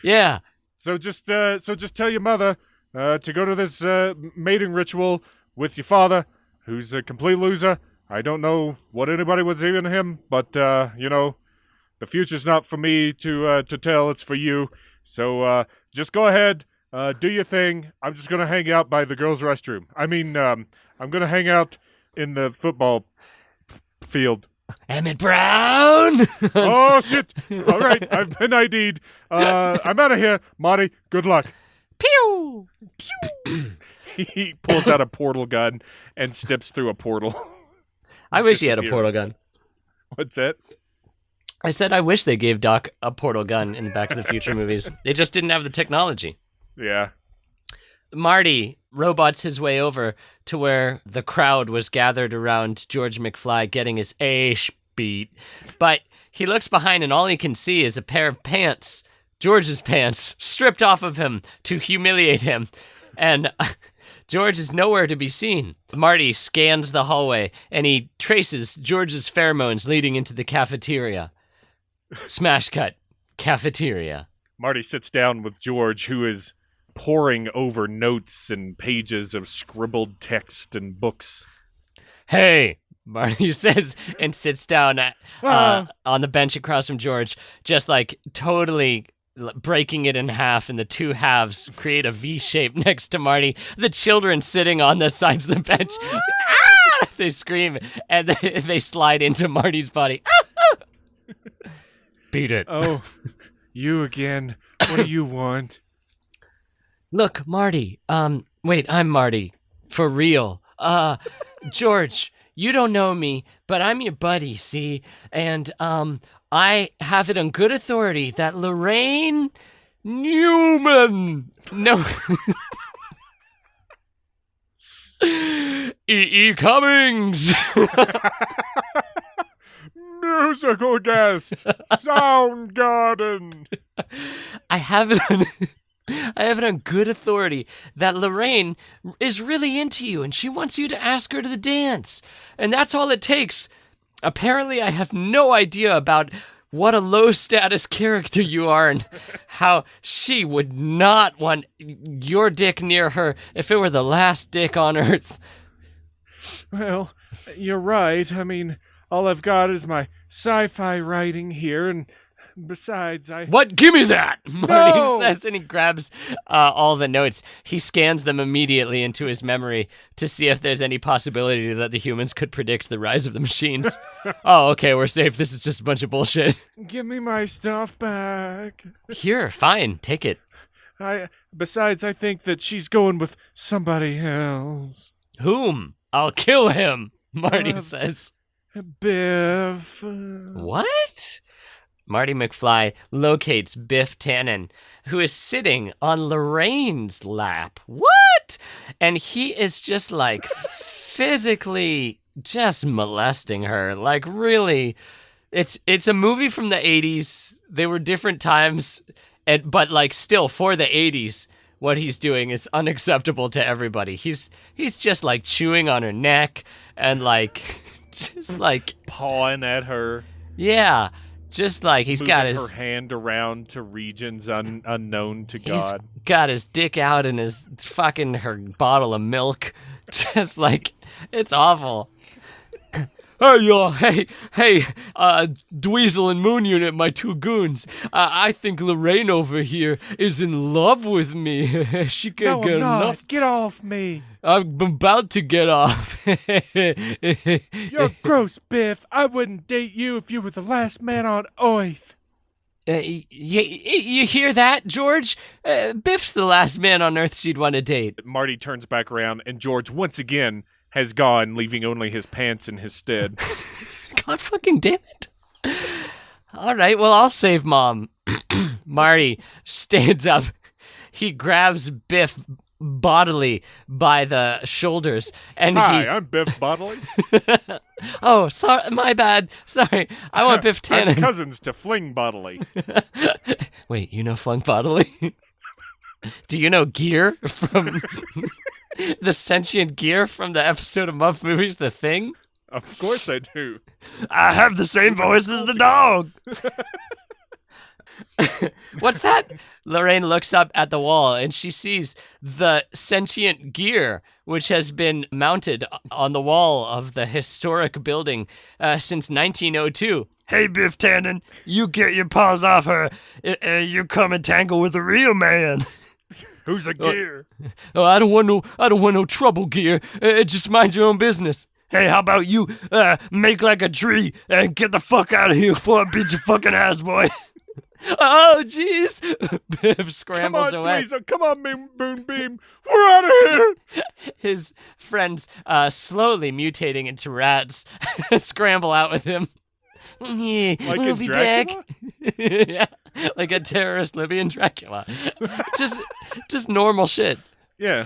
Yeah. So just tell your mother to go to this mating ritual with your father, who's a complete loser. I don't know what anybody was even him, but the future's not for me to tell. It's for you. So just go ahead. Do your thing. I'm just going to hang out by the girls' restroom. I mean, I'm going to hang out in the football field. Emmett Brown! Oh, shit. All right. I've been ID'd. I'm out of here. Marty, good luck. Pew! Pew! He pulls out a portal gun and steps through a portal. I wish he had a portal gun. What's that? I said I wish they gave Doc a portal gun in the Back to the Future movies. They just didn't have the technology. Yeah. Marty robots his way over to where the crowd was gathered around George McFly getting his ash beat. But he looks behind and all he can see is a pair of pants, George's pants, stripped off of him to humiliate him. And George is nowhere to be seen. Marty scans the hallway and he traces George's pheromones leading into the cafeteria. Smash cut. Cafeteria. Marty sits down with George, who is poring over notes and pages of scribbled text and books. Hey, Marty says, and sits down on the bench across from George, just like totally breaking it in half, and the two halves create a V shape next to Marty. The children sitting on the sides of the bench, they scream, and they slide into Marty's body. Beat it. Oh, you again. What do you want? Look, Marty. Wait, I'm Marty. For real. George, you don't know me, but I'm your buddy, see? And, I have it on good authority that Lorraine Newman. No. E.E. Cummings. Musical guest. Soundgarden. I have it on good authority that Lorraine is really into you and she wants you to ask her to the dance. And that's all it takes. Apparently, I have no idea about what a low-status character you are and how she would not want your dick near her if it were the last dick on Earth. Well, you're right. I mean, all I've got is my sci-fi writing here, and besides, What? Give me that! Marty No! says, and he grabs all the notes. He scans them immediately into his memory to see if there's any possibility that the humans could predict the rise of the machines. Oh, okay, we're safe. This is just a bunch of bullshit. Give me my stuff back. Here, fine, take it. Besides, I think that she's going with somebody else. Whom? I'll kill him, Marty says. Biff. What? Marty McFly locates Biff Tannen, who is sitting on Lorraine's lap. What? And he is just like physically just molesting her. Like really, it's a movie from the 80s. They were different times, but like still for the 80s, what he's doing is unacceptable to everybody. He's just like chewing on her neck and like just like pawing at her. Yeah, just like he's got her hand around to regions unknown to God. He's got his dick out and his fucking her bottle of milk. Just like it's awful. Hey, y'all. Hey, Dweezil and Moon Unit, my two goons. I think Lorraine over here is in love with me. She can't get enough. Get off me. I'm about to get off. You're gross, Biff. I wouldn't date you if you were the last man on Earth. You hear that, George? Biff's the last man on Earth she'd want to date. Marty turns back around, and George once again has gone, leaving only his pants in his stead. God fucking damn it. All right, well, I'll save Mom. Marty stands up. He grabs Biff bodily by the shoulders. And Hi, I'm Biff Bodily. Oh, sorry, my bad. Sorry, I want Biff Tannen. I'm cousins to Fling Bodily. Wait, you know Flung Bodily? Do you know Gear from... the sentient gear from the episode of Muffed Movies, The Thing? Of course I do. I have the same voice as the dog. What's that? Lorraine looks up at the wall and she sees the sentient gear, which has been mounted on the wall of the historic building since 1902. Hey, Biff Tannen, you get your paws off her. You come and tangle with a real man. Who's a gear? Oh, I don't want no trouble, Gear. Just mind your own business. Hey, how about you make like a tree and get the fuck out of here before I beat your fucking ass, boy. Oh, jeez. Biff scrambles away. Dweezil, come on, Moonbeam. We're out of here. His friends, slowly mutating into rats, scramble out with him. Yeah, Like we'll in be Dracula? back. Yeah, like a terrorist Libyan Dracula. Just normal shit. Yeah.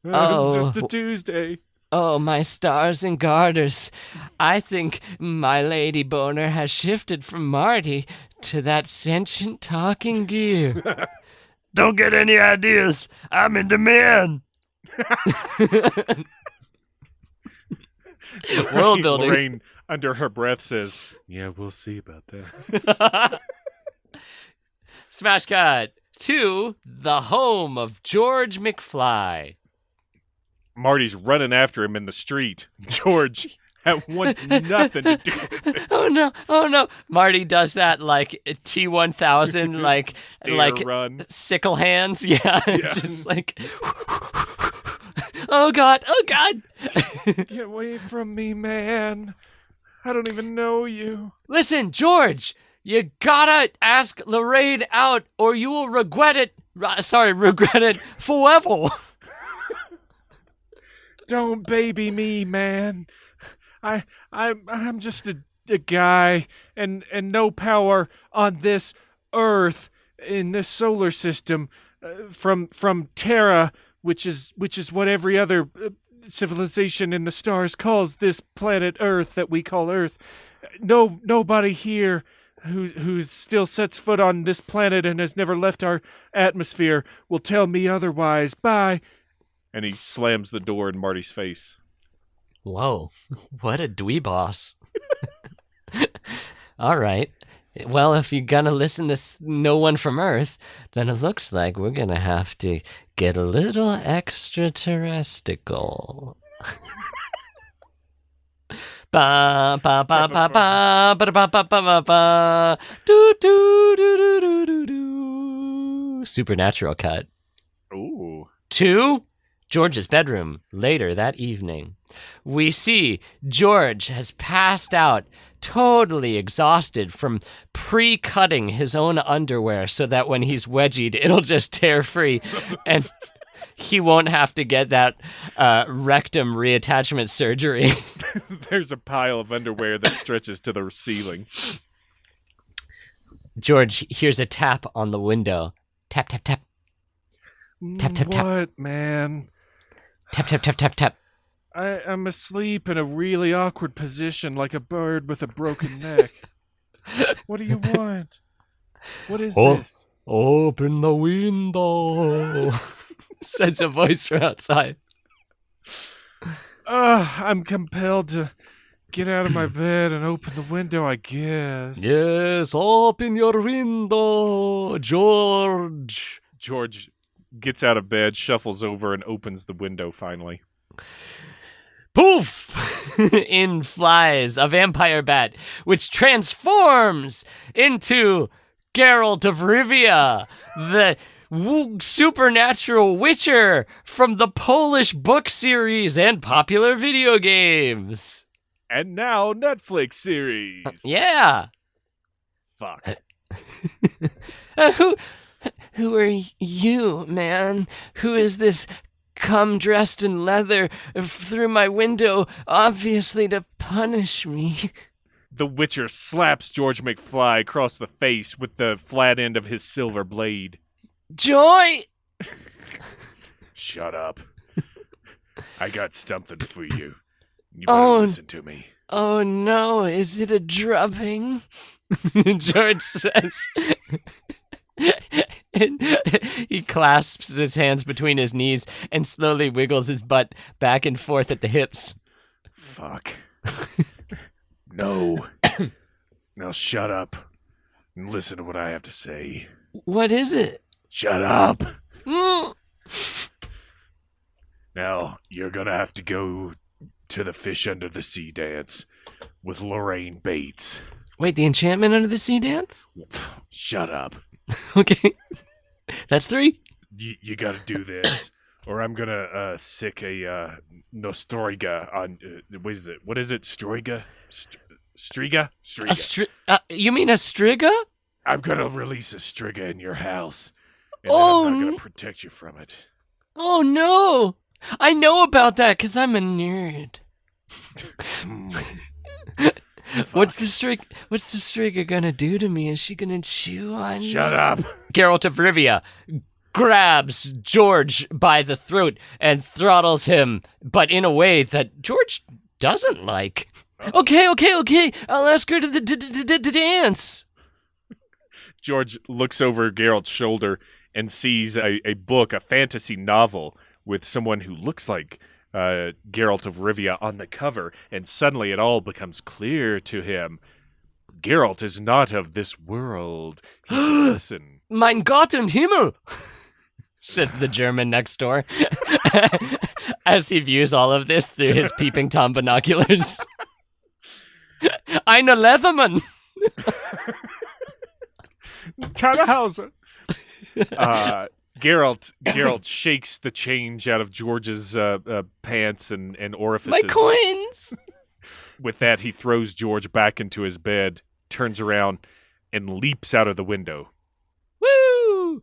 Oh. Just a Tuesday. Oh, my stars and garters. I think my lady boner has shifted from Marty to that sentient talking gear. Don't get any ideas. I'm in demand. World building. Lorraine, under her breath, says, yeah, we'll see about that. Smash cut to the home of George McFly. Marty's running after him in the street. George wants nothing to do with it. Oh no. Marty does that like T-1000, like run. sickle hands. Yeah. Just like, oh God. Get away from me, man. I don't even know you. Listen, George, you gotta ask Lorraine out or you will regret it. Regret it forever. Don't baby me, man. I'm just a guy and no power on this Earth in this solar system from Terra, which is what every other civilization in the stars calls this planet Earth that we call Earth. Nobody here who still sets foot on this planet and has never left our atmosphere will tell me otherwise. Bye. And he slams the door in Marty's face. Whoa, what a dweeboss. All right. Well, if you're gonna listen to No One from Earth, then it looks like we're gonna have to get a little extraterrestrial. Ba ba ba ba ba ba ba ba ba ba do do do do do do do. Supernatural cut. Ooh. 2. George's bedroom later that evening. We see George has passed out, totally exhausted from pre-cutting his own underwear so that when he's wedgied, it'll just tear free and he won't have to get that rectum reattachment surgery. There's a pile of underwear that stretches to the ceiling. George hears a tap on the window. Tap, tap, tap. Tap, tap, tap. What, man? Tap, tap, tap, tap, tap. I'm asleep in a really awkward position like a bird with a broken neck. What do you want? What is this? Open the window, says a voice from outside. I'm compelled to get out of my bed and open the window, I guess. Yes, open your window, George. George gets out of bed, shuffles over, and opens the window finally. Poof! In flies a vampire bat, which transforms into Geralt of Rivia, the supernatural witcher from the Polish book series and popular video games. And now Netflix series. Yeah. Fuck. Who are you, man? Who is this come dressed in leather through my window, obviously to punish me? The Witcher slaps George McFly across the face with the flat end of his silver blade. Joy! Shut up. I got something for you. You better listen to me. Oh no, is it a drubbing? George says. And he clasps his hands between his knees and slowly wiggles his butt back and forth at the hips. Fuck. No. Now shut up and listen to what I have to say. What is it? Shut up. Mm. Now, you're gonna have to go to the Fish Under the Sea dance with Lorraine Bates. Wait, the enchantment under the sea dance? Shut up. Okay. That's 3? You gotta do this, or I'm gonna sick a Nostroiga on. What is it? Stroiga? Striga? Striga. You mean a striga? I'm gonna release a Striga in your house, and Oh, then I'm not gonna protect you from it. Oh no! I know about that because I'm a nerd. What's the striga gonna do to me? Is she gonna chew on me? Shut up. Geralt of Rivia grabs George by the throat and throttles him, but in a way that George doesn't like. Okay. I'll ask her to dance. George looks over Geralt's shoulder and sees a book, a fantasy novel, with someone who looks like Geralt of Rivia on the cover, and suddenly it all becomes clear to him. Geralt is not of this world. He should listen. Mein Gott im Himmel, says the German next door, as he views all of this through his peeping Tom binoculars. Eine Leatherman. Tannhauser. Geralt shakes the change out of George's pants and orifices. My coins! With that, he throws George back into his bed, turns around, and leaps out of the window. Woo!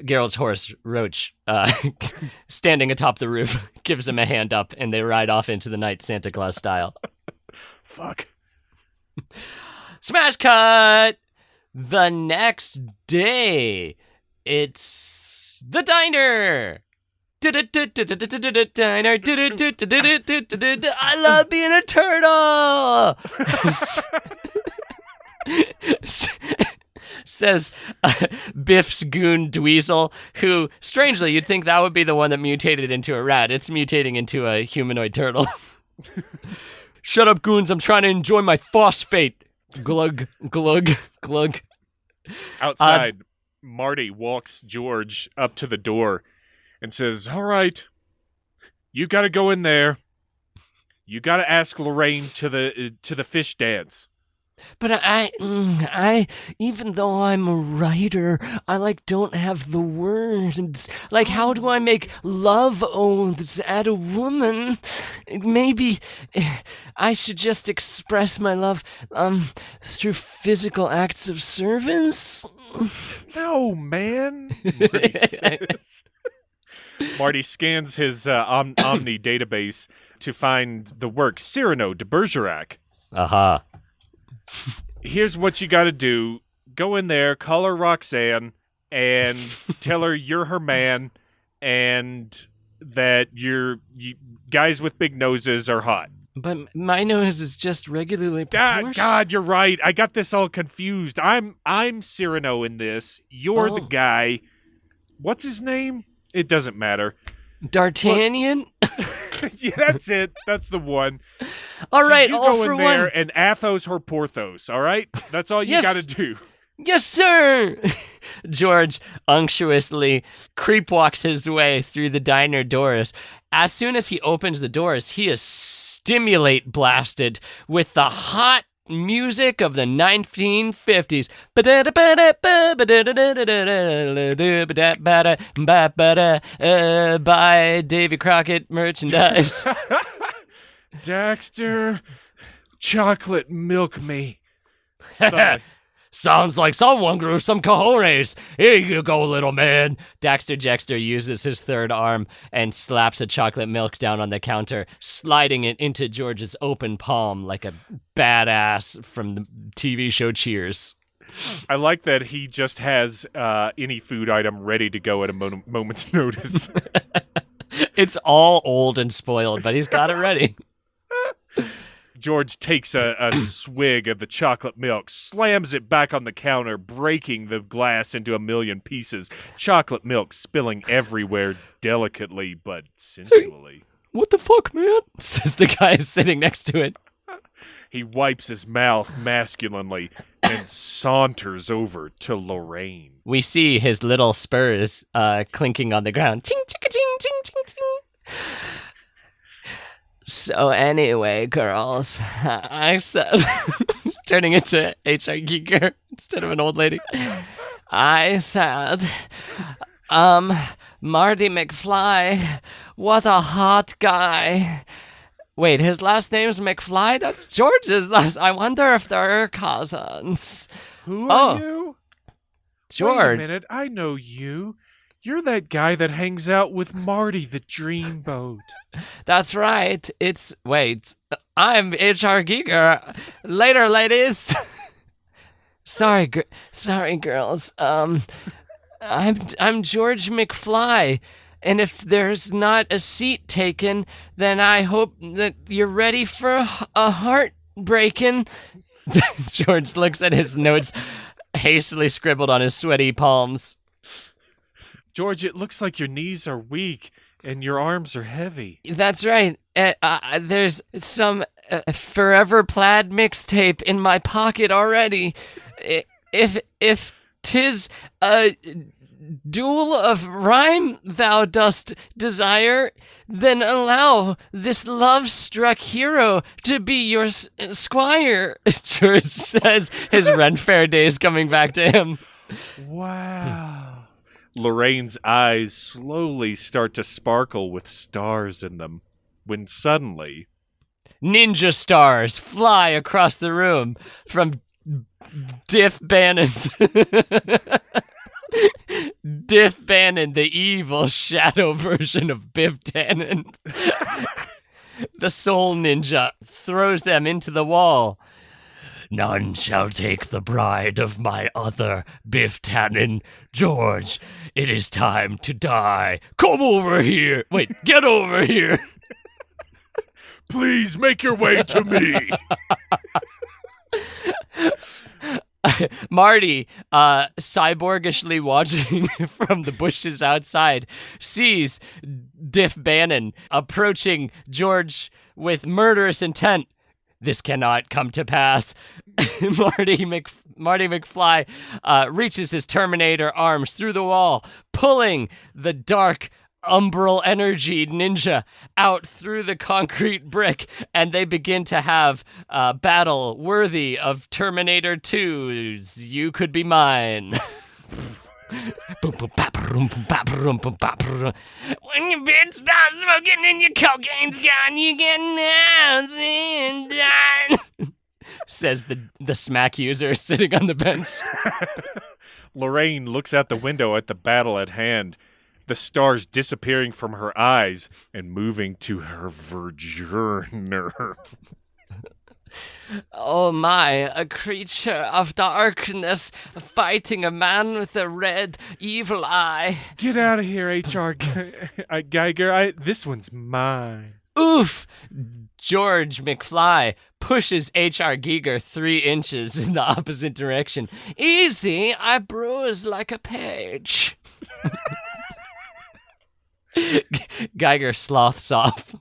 Geralt's horse, Roach, standing atop the roof, gives him a hand up, and they ride off into the night Santa Claus style. Fuck. Smash cut! The next day, it's the diner. Diner. I love being a turtle. Says Biff's goon Dweezil, who, strangely, you'd think that would be the one that mutated into a rat. It's mutating into a humanoid turtle. Shut up, goons. I'm trying to enjoy my phosphate. Glug, glug, glug. Outside, Marty walks George up to the door and says, "All right, you got to go in there. You got to ask Lorraine to the fish dance." But I, even though I'm a writer, I don't have the words. How do I make love oaths at a woman? Maybe I should just express my love, through physical acts of service? No, man. Marty scans his Omni database to find the work Cyrano de Bergerac. Aha. Here's what you got to do. go in there, call her Roxanne, and tell her you're her man, and that you guys with big noses are hot. But my nose is just regularly proportioned. God, you're right. I got this all confused. I'm Cyrano in this. You're the guy. What's his name? It doesn't matter. D'Artagnan? Yeah, that's it. That's the one. All right, you all go for in there one. and Athos or Porthos, all right? That's all you Yes. got to do. Yes, sir! George unctuously creepwalks his way through the diner doors. As soon as he opens the doors, he is stimulate blasted with the hot music of the 1950s. By Davy Crockett merchandise. Daxter, chocolate milk me. Sorry. Sounds like someone grew some cojones. Here you go, little man. Daxter Jexter uses his third arm and slaps a chocolate milk down on the counter, sliding it into George's open palm like a badass from the TV show Cheers. I like that he just has any food item ready to go at a moment's notice. It's all old and spoiled, but he's got it ready. George takes a swig of the chocolate milk, slams it back on the counter, breaking the glass into a million pieces. Chocolate milk spilling everywhere delicately but sensually. What the fuck, man? Says the guy sitting next to it. He wipes his mouth masculinely and saunters over to Lorraine. We see his little spurs clinking on the ground. Ching, ching, ching, ching, ching, ching. So anyway, girls, I said, turning into H.R. Giger instead of an old lady. I said, Marty McFly, what a hot guy. Wait, his last name's McFly? That's George's last. I wonder if they're cousins. Who are you? George. Wait a minute, I know you. You're that guy that hangs out with Marty the Dreamboat. That's right. I'm H.R. Giger. Later, ladies. Sorry, girls. I'm George McFly, and if there's not a seat taken, then I hope that you're ready for a heartbreaking. George looks at his notes, hastily scribbled on his sweaty palms. George, it looks like your knees are weak and your arms are heavy. That's right. There's some Forever Plaid mixtape in my pocket already. If 'tis a duel of rhyme thou dost desire, then allow this love-struck hero to be your squire, George says, his rent fair days coming back to him. Wow. Lorraine's eyes slowly start to sparkle with stars in them, when suddenly... Ninja stars fly across the room from Diff Bannon. Diff Bannon, the evil shadow version of Biff Tannen. The soul ninja throws them into the wall. None shall take the bride of my other Biff Tannen. George, it is time to die. Come over here. Wait, get over here. Please make your way to me. Marty, cyborgishly watching from the bushes outside, sees Diff Bannon approaching George with murderous intent. This cannot come to pass. Marty McFly reaches his Terminator arms through the wall, pulling the dark umbral energy ninja out through the concrete brick, and they begin to have a battle worthy of Terminator 2's You Could Be Mine. When your bitch starts smoking and your cocaine's gone, you get nothing done. Says the smack user sitting on the bench. Lorraine looks out the window at the battle at hand, the stars disappearing from her eyes and moving to her vagina. Oh my, a creature of darkness fighting a man with a red, evil eye. Get out of here, H.R. Geiger. This one's mine. Oof! George McFly pushes H.R. Giger 3 inches in the opposite direction. Easy, I bruise like a page. Geiger sloths off.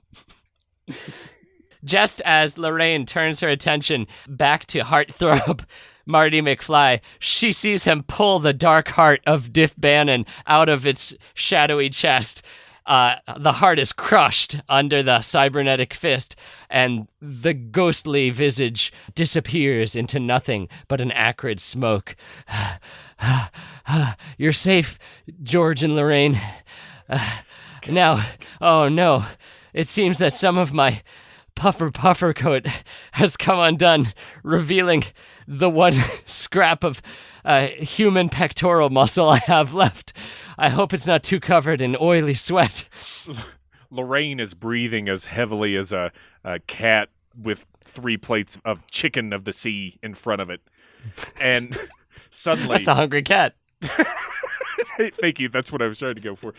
Just as Lorraine turns her attention back to Heartthrob, Marty McFly, she sees him pull the dark heart of Diff Bannon out of its shadowy chest. The heart is crushed under the cybernetic fist, and the ghostly visage disappears into nothing but an acrid smoke. You're safe, George and Lorraine. Now, oh no, it seems that some of my puffer coat has come undone, revealing the one scrap of human pectoral muscle I have left. I hope it's not too covered in oily sweat. Lorraine is breathing as heavily as a cat with 3 plates of chicken of the sea in front of it. And suddenly... That's a hungry cat. Thank you. That's what I was trying to go for.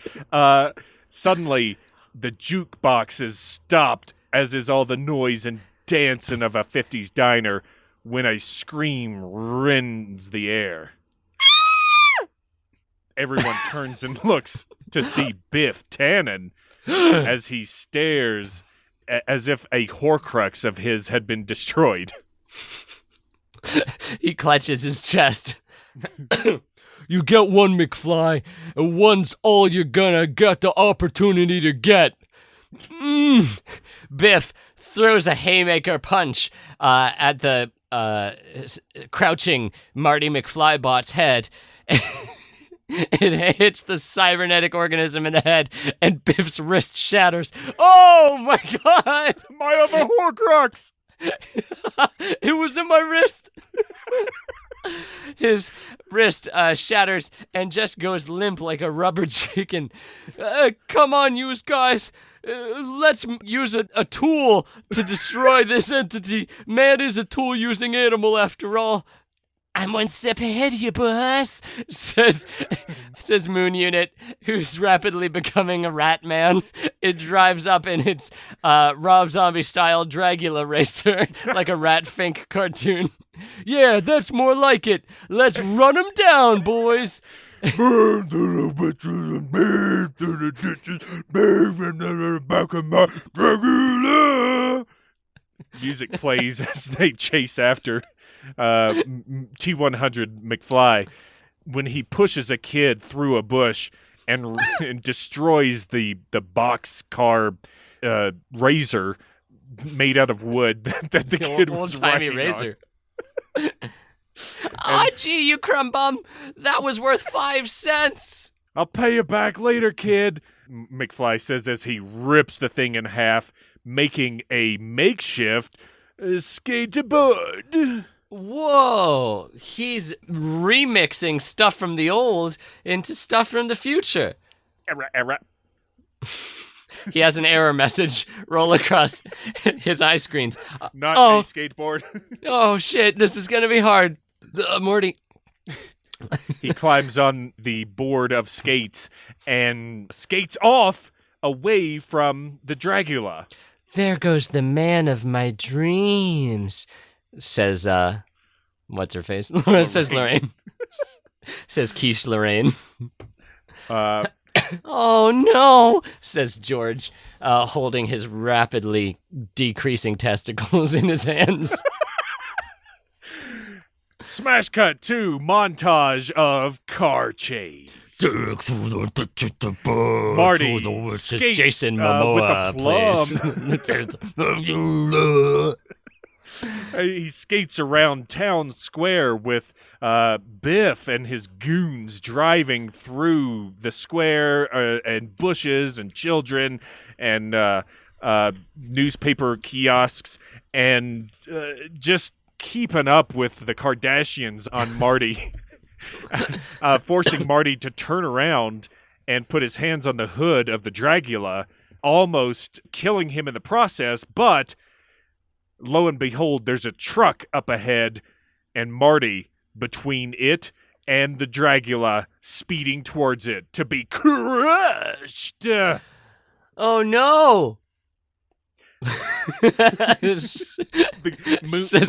Suddenly, the jukebox is stopped, as is all the noise and dancing of a 50s diner, when a scream rends the air. Everyone turns and looks to see Biff Tannen as he stares as if a Horcrux of his had been destroyed. He clutches his chest. You get one, McFly, and one's all you're gonna get the opportunity to get. Biff throws a haymaker punch at the crouching Marty McFly bot's head. It hits the cybernetic organism in the head, and Biff's wrist shatters. Oh my god! My other Horcrux! It was in my wrist! His wrist shatters and just goes limp like a rubber chicken. Come on, you guys. Let's use a tool to destroy this entity. Man is a tool-using animal, after all. I'm one step ahead of you, boss, says Moon Unit, who's rapidly becoming a rat man. It drives up in its Rob Zombie-style Dragula racer, like a Rat Fink cartoon. Yeah, that's more like it. Let's run him down, boys. Burn the bitches and bathe through the ditches, bathe in the back of my Dragula. Music plays as they chase after T-100 McFly when he pushes a kid through a bush and destroys the box car razor made out of wood that the kid was riding razor. Gee, you crumb bum! That was worth 5 cents! I'll pay you back later, kid, McFly says as he rips the thing in half, making a makeshift skateboard. Whoa! He's remixing stuff from the old into stuff from the future. Error. He has an error message roll across his eye screens. Not a skateboard. Oh shit, this is gonna be hard. Morty. He climbs on the board of skates and skates off away from the Dragula. There goes the man of my dreams, says, what's her face? Says Lorraine. Says Quiche Lorraine. Oh no, says George, holding his rapidly decreasing testicles in his hands. Smash cut to montage of car chase. Marty skates Jason Momoa, with a plum. He skates around town square with Biff and his goons driving through the square and bushes and children and newspaper kiosks and just keeping up with the Kardashians on Marty, forcing Marty to turn around and put his hands on the hood of the Dragula, almost killing him in the process, but lo and behold, there's a truck up ahead, and Marty between it and the Dragula speeding towards it to be crushed. Oh no! Says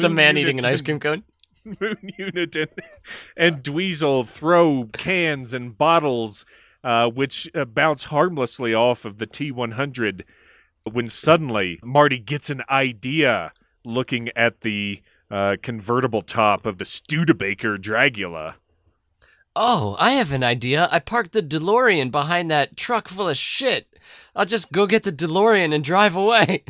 a man eating an ice cream cone. Moon Unit and Dweezil throw cans and bottles, which bounce harmlessly off of the T-100, when suddenly Marty gets an idea looking at the convertible top of the Studebaker Dragula. Oh, I have an idea. I parked the DeLorean behind that truck full of shit. I'll just go get the DeLorean and drive away.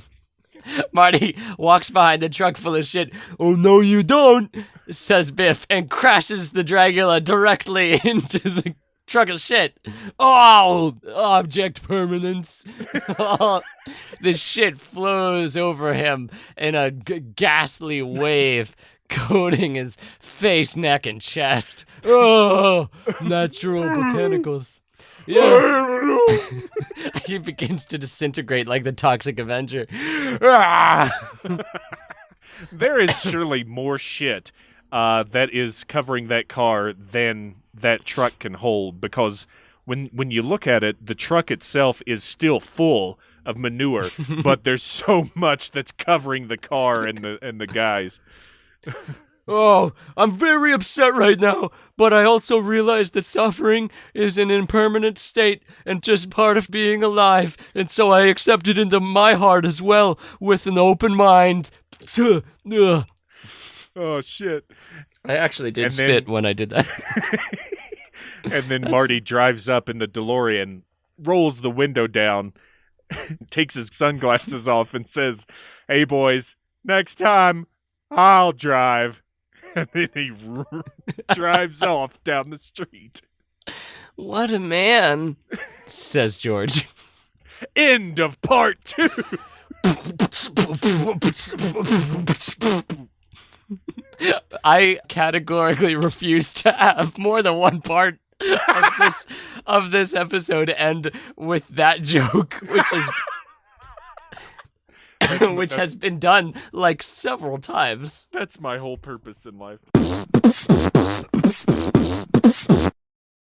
Marty walks behind the truck full of shit. Oh, no, you don't, says Biff, and crashes the Dragula directly into the truck of shit. Oh, object permanence. Oh, the shit flows over him in a ghastly wave, coating his face, neck, and chest. Oh, natural botanicals. Yeah. He begins to disintegrate like the Toxic Avenger. There is surely more shit that is covering that car than that truck can hold, because when you look at it, the truck itself is still full of manure, but there's so much that's covering the car and the guys. Oh, I'm very upset right now, but I also realize that suffering is an impermanent state and just part of being alive, and so I accept it into my heart as well, with an open mind. Oh, shit. I actually did spit when I did that. And then Marty drives up in the DeLorean, rolls the window down, takes his sunglasses off, and says, "Hey, boys, next time, I'll drive." And then he drives off down the street. What a man, says George. End of part 2. I categorically refuse to have more than one part of this episode end with that joke, which has been done like several times. That's my whole purpose in life.